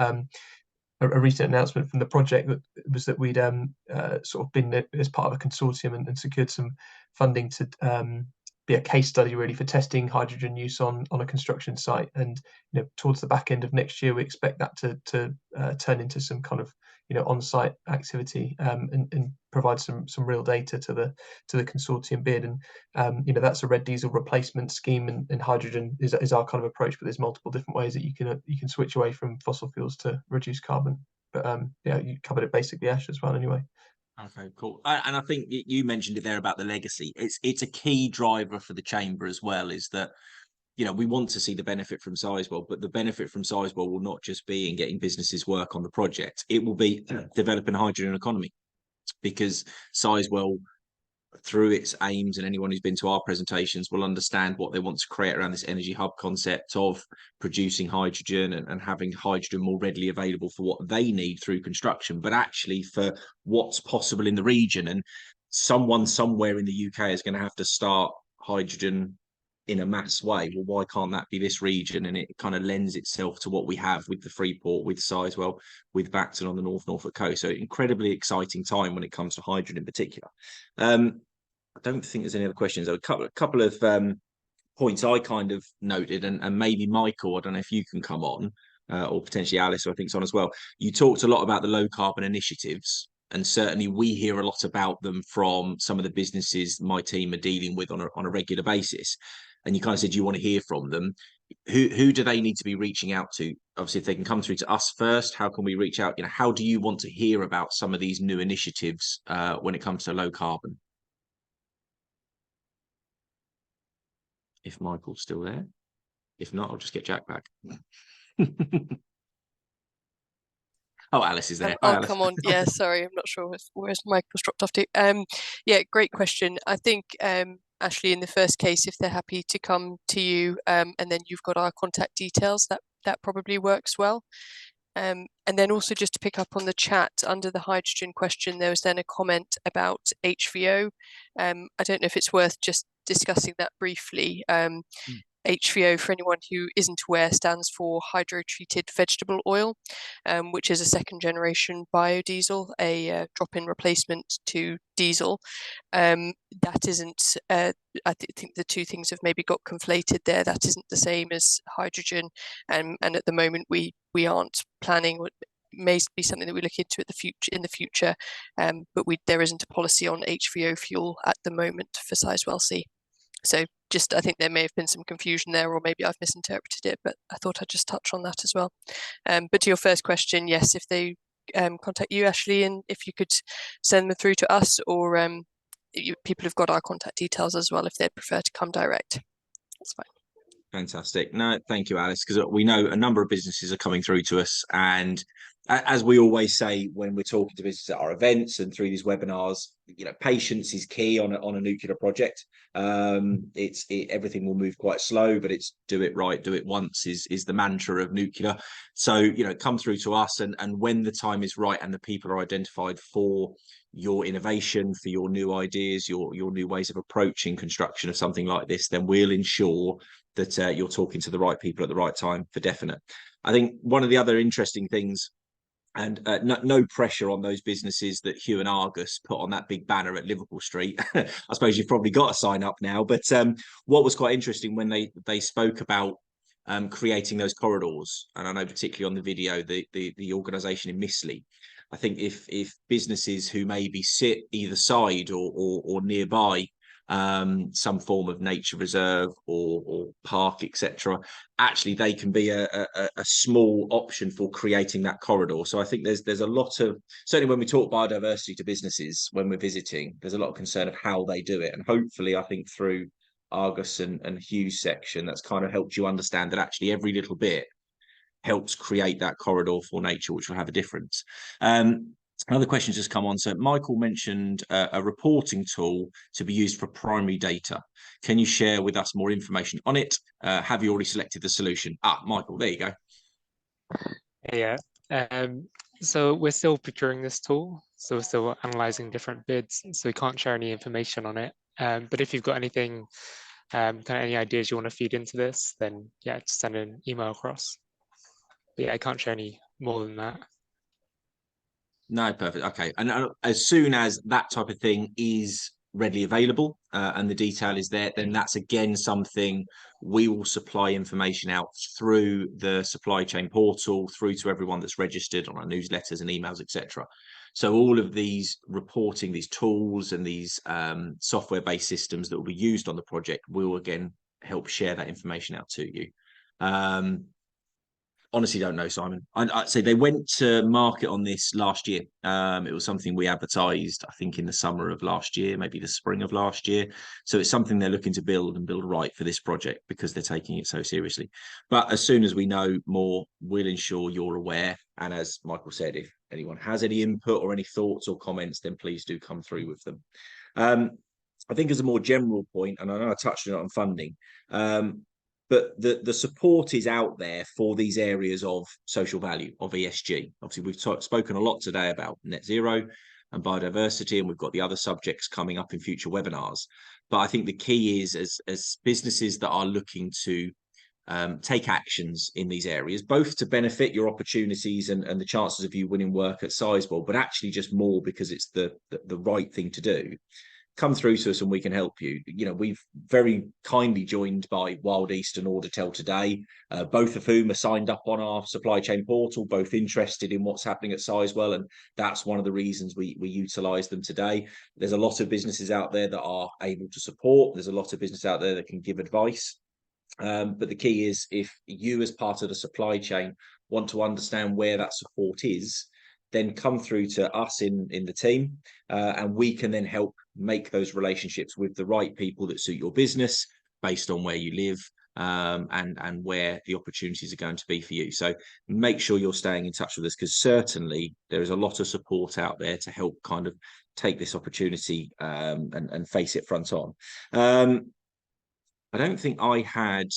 A recent announcement from the project was that we'd sort of been as part of a consortium and secured some funding to be a case study really for testing hydrogen use on a construction site. And towards the back end of next year, we expect that to turn into some kind of on-site activity and provide some real data to the consortium bid. And that's a red diesel replacement scheme, and hydrogen is our kind of approach. But there's multiple different ways that you can switch away from fossil fuels to reduce carbon. But you covered it basically, Ash, as well. Anyway.
Okay, cool. And I think you mentioned it there about the legacy. It's a key driver for the chamber as well, is that we want to see the benefit from Sizewell, but the benefit from Sizewell will not just be in getting businesses work on the project. It will be developing a hydrogen economy, because Sizewell, through its aims, and anyone who's been to our presentations will understand what they want to create around this energy hub concept of producing hydrogen and having hydrogen more readily available for what they need through construction, but actually for what's possible in the region. And someone somewhere in the UK is going to have to start hydrogen in a mass way. Well, why can't that be this region? And it kind of lends itself to what we have with the Freeport, with Sizewell, with Bacton on the North Norfolk coast. So incredibly exciting time when it comes to hydrogen in particular. I don't think there's any other questions. There were a couple of points I kind of noted, and maybe Michael, I don't know if you can come on, or potentially Alice, who I think's on as well. You talked a lot about the low carbon initiatives, and certainly we hear a lot about them from some of the businesses my team are dealing with on a regular basis. And you kind of said you want to hear from them. Who do they need to be reaching out to? Obviously, if they can come through to us first, how can we reach out? How do you want to hear about some of these new initiatives when it comes to low carbon? If Michael's still there. If not, I'll just get Jack back. Oh, Alice is there.
I'll
Alice.
come on. Yeah, sorry, I'm not sure where's Michael's dropped off to. Yeah, great question. I think Ashley, in the first case, if they're happy to come to you, and then you've got our contact details, that probably works well. And then also just to pick up on the chat under the hydrogen question, there was then a comment about HVO. I don't know if it's worth just discussing that briefly. HVO, for anyone who isn't aware, stands for hydrotreated vegetable oil, which is a second generation biodiesel, a drop-in replacement to diesel. That isn't, I think the two things have maybe got conflated there. That isn't the same as hydrogen, and at the moment we aren't planning. May be something that we look into in the future, but there isn't a policy on HVO fuel at the moment for Sizewell C. So just, I think there may have been some confusion there, or maybe I've misinterpreted it, but I thought I'd just touch on that as well. But to your first question, yes, if they contact you, Ashley, and if you could send them through to us, or people have got our contact details as well if they'd prefer to come direct. That's fine.
Fantastic. No, thank you, Alice, because we know a number of businesses are coming through to us, and as we always say when we're talking to businesses at our events and through these webinars, patience is key on a nuclear project. Everything will move quite slow, but it's do it right, do it once is the mantra of nuclear. So come through to us, and when the time is right and the people are identified for your innovation, for your new ideas, your new ways of approaching construction of something like this, then we'll ensure that you're talking to the right people at the right time, for definite. I think one of the other interesting things, and no pressure on those businesses that Hugh and Argus put on that big banner at Liverpool Street. I suppose you've probably got a sign up now, but what was quite interesting when they spoke about creating those corridors, and I know particularly on the video, the organisation in Missley. I think if businesses who maybe sit either side or nearby some form of nature reserve or park, etc., actually they can be a small option for creating that corridor. So I think there's a lot of, certainly when we talk biodiversity to businesses when we're visiting, there's a lot of concern of how they do it, and hopefully I think through Argus and Hugh's section, that's kind of helped you understand that actually every little bit helps create that corridor for nature, which will have a difference. Another question just come on. So Michael mentioned a reporting tool to be used for primary data. Can you share with us more information on it? Have you already selected the solution? Michael, there you go.
Yeah. So we're still procuring this tool. So we're still analyzing different bids. So we can't share any information on it. But if you've got anything, kind of any ideas you want to feed into this, then yeah, just send an email across. But yeah, I can't share any more than that.
No, perfect. Okay. And as soon as that type of thing is readily available and the detail is there, then that's again something we will supply information out through the supply chain portal, through to everyone that's registered on our newsletters and emails, etc. So all of these reporting, these tools and these software-based systems that will be used on the project will again help share that information out to you. Honestly, don't know, Simon. I'd say they went to market on this last year. It was something we advertised, I think, in the summer of last year, maybe the spring of last year. So it's something they're looking to build and build right for this project because they're taking it so seriously. But as soon as we know more, we'll ensure you're aware. And as Michael said, if anyone has any input or any thoughts or comments, then please do come through with them. I think as a more general point, and I know I touched on it on funding, but the support is out there for these areas of social value, of ESG. Obviously, we've spoken a lot today about net zero and biodiversity, and we've got the other subjects coming up in future webinars. But I think the key is as businesses that are looking to take actions in these areas, both to benefit your opportunities and the chances of you winning work at Sizewell, but actually just more because it's the right thing to do. Come through to us and we can help you. You know, we've very kindly joined by Wild East and Auditel today, both of whom are signed up on our supply chain portal, both interested in what's happening at Sizewell, and that's one of the reasons we utilise them today. There's a lot of businesses out there that are able to support. There's a lot of business out there that can give advice. But the key is if you as part of the supply chain want to understand where that support is, then come through to us in the team, and we can then help make those relationships with the right people that suit your business based on where you live, and where the opportunities are going to be for you. So make sure you're staying in touch with us, because certainly there is a lot of support out there to help kind of take this opportunity and face it front on. I don't think I had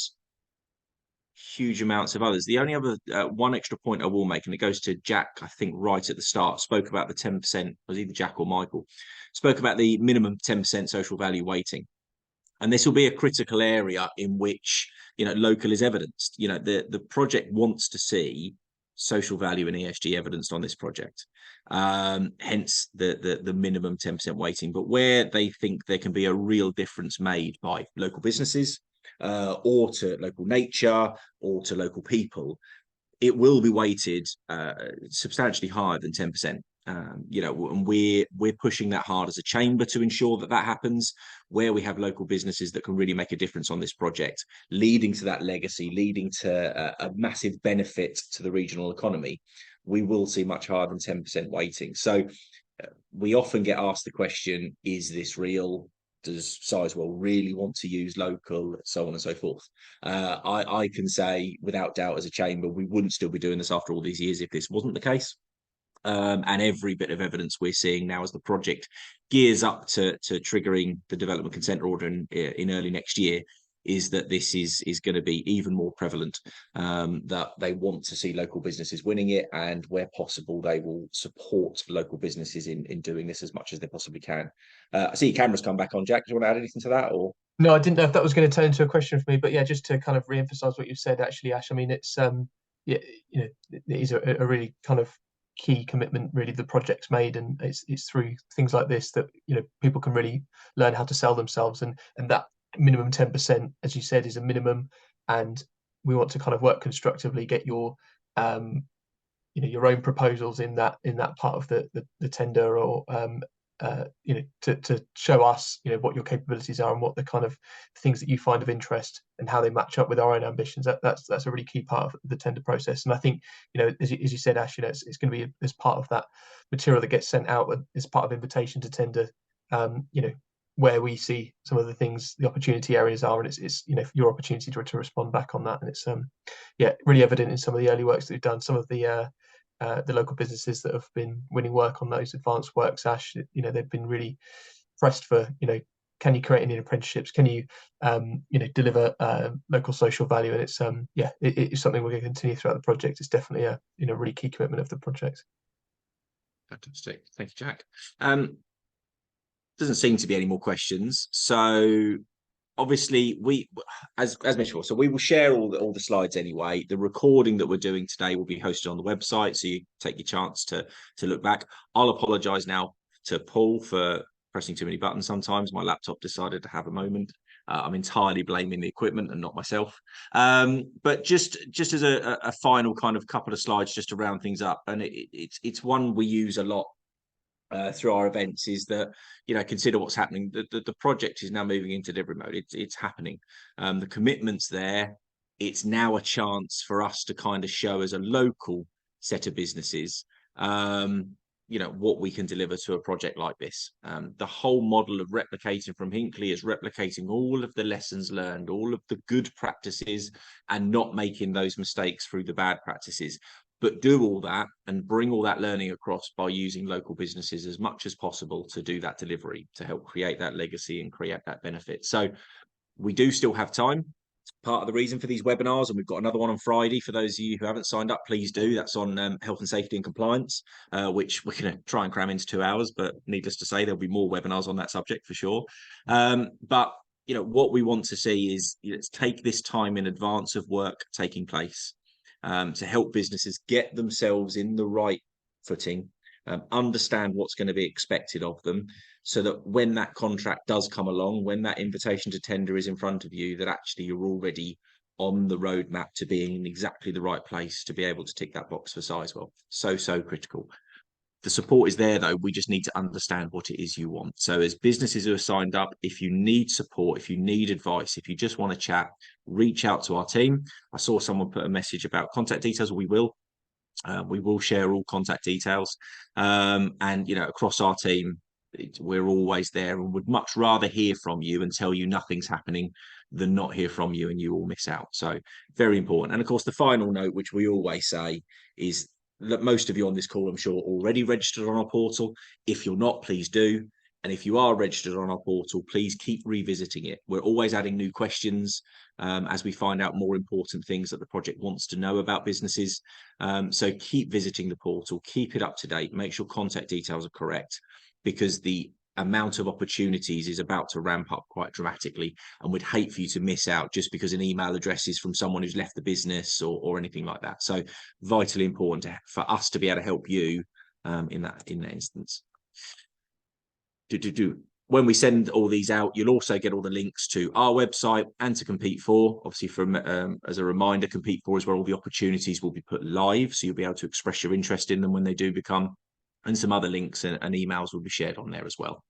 huge amounts of others. The only other one extra point I will make, and it goes to Jack, I think right at the start, spoke about the 10%, was either Jack or Michael, spoke about the minimum 10% social value weighting. And this will be a critical area in which, you know, local is evidenced. You know, the project wants to see social value and ESG evidenced on this project. Hence the minimum 10% weighting. But where they think there can be a real difference made by local businesses, or to local nature, or to local people, it will be weighted substantially higher than 10%. You know, and we're pushing that hard as a chamber to ensure that that happens, where we have local businesses that can really make a difference on this project, leading to that legacy, leading to a massive benefit to the regional economy. We will see much higher than 10% weighting. So we often get asked the question, is this real? Does Sizewell really want to use local, so on and so forth? I can say without doubt as a chamber, we wouldn't still be doing this after all these years if this wasn't the case. And every bit of evidence we're seeing now as the project gears up to triggering the development consent order in early next year is that this is going to be even more prevalent, that they want to see local businesses winning it, and where possible they will support local businesses in doing this as much as they possibly can. I see your camera's come back on, Jack. Do you want to add anything to that? Or
no, I didn't know if that was going to turn into a question for me, but yeah, just to kind of re-emphasize what you said, actually, Ash, I mean, it's yeah, you know, it is a really kind of key commitment really the project's made, and it's through things like this that, you know, people can really learn how to sell themselves, and that minimum 10%, as you said, is a minimum, and we want to kind of work constructively, get your you know, your own proposals in that part of the tender, or you know, to show us, you know, what your capabilities are and what the kind of things that you find of interest and how they match up with our own ambitions. That's a really key part of the tender process. And I think, you know, as you said, Ash, you know, it's going to be as part of that material that gets sent out as part of invitation to tender, you know, where we see some of the things, the opportunity areas are, and it's you know, your opportunity to respond back on that. And it's yeah, really evident in some of the early works that we've done. Some of the local businesses that have been winning work on those advanced works, Ash, you know, they've been really pressed for, you know, can you create any apprenticeships? Can you, you know, deliver local social value? And it's yeah, it's something we're going to continue throughout the project. It's definitely a, you know, really key commitment of the project.
Fantastic, thank you, Jack. Doesn't seem to be any more questions. So obviously we, as mentioned before, so we will share all the slides anyway. The recording that we're doing today will be hosted on the website, so you take your chance to look back. I'll apologize now to Paul for pressing too many buttons. Sometimes my laptop decided to have a moment. I'm entirely blaming the equipment and not myself. But just as a final kind of couple of slides just to round things up, and it's one we use a lot through our events, is that, you know, consider what's happening. The project is now moving into delivery mode. It's happening. The commitment's there. it's now a chance for us to kind of show as a local set of businesses, you know, what we can deliver to a project like this. The whole model of replicating from Hinckley is replicating all of the lessons learned, all of the good practices, and not making those mistakes through the bad practices. But do all that and bring all that learning across by using local businesses as much as possible to do that delivery, to help create that legacy and create that benefit. So we do still have time. Part of the reason for these webinars, and we've got another one on Friday for those of you who haven't signed up, please do. That's on health and safety and compliance, which we're going to try and cram into 2 hours, but needless to say, there'll be more webinars on that subject for sure. But you know, what we want to see is, let's take this time in advance of work taking place, to help businesses get themselves in the right footing, understand what's going to be expected of them, so that when that contract does come along, when that invitation to tender is in front of you, that actually you're already on the roadmap to being in exactly the right place to be able to tick that box for Sizewell. So critical. The support is there, though. We just need to understand what it is you want. So as businesses who are signed up, if you need support, if you need advice, if you just want to chat, reach out to our team. I saw someone put a message about contact details. We will share all contact details. And, you know, across our team, we're always there and would much rather hear from you and tell you nothing's happening than not hear from you and you all miss out. So very important. And of course, the final note, which we always say, is that most of you on this call, I'm sure, already registered on our portal. If you're not, please do. And if you are registered on our portal, please keep revisiting it. We're always adding new questions as we find out more important things that the project wants to know about businesses. So keep visiting the portal, keep it up to date, make sure contact details are correct, because the amount of opportunities is about to ramp up quite dramatically, and we'd hate for you to miss out just because an email address is from someone who's left the business or anything like that. So vitally important for us to be able to help you in that instance. When we send all these out, you'll also get all the links to our website and to Compete For. Obviously, as a reminder, Compete For is where all the opportunities will be put live, so you'll be able to express your interest in them when they do become, and some other links and emails will be shared on there as well.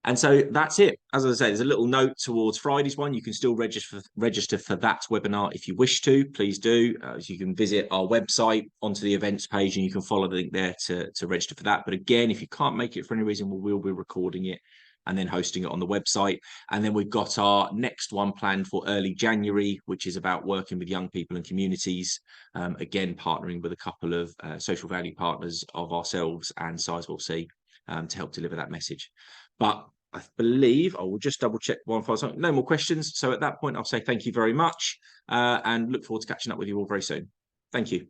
And so that's it. As I say, there's a little note towards Friday's one. You can still register for that webinar if you wish to. Please do. So you can visit our website onto the events page and you can follow the link there to register for that. But again, if you can't make it for any reason, we will be recording it and then hosting it on the website. And then we've got our next one planned for early January, which is about working with young people and communities. Again, partnering with a couple of social value partners of ourselves and Sizewell C to help deliver that message. But I believe I will just double check one final time. No more questions. So at that point, I'll say thank you very much and look forward to catching up with you all very soon. Thank you.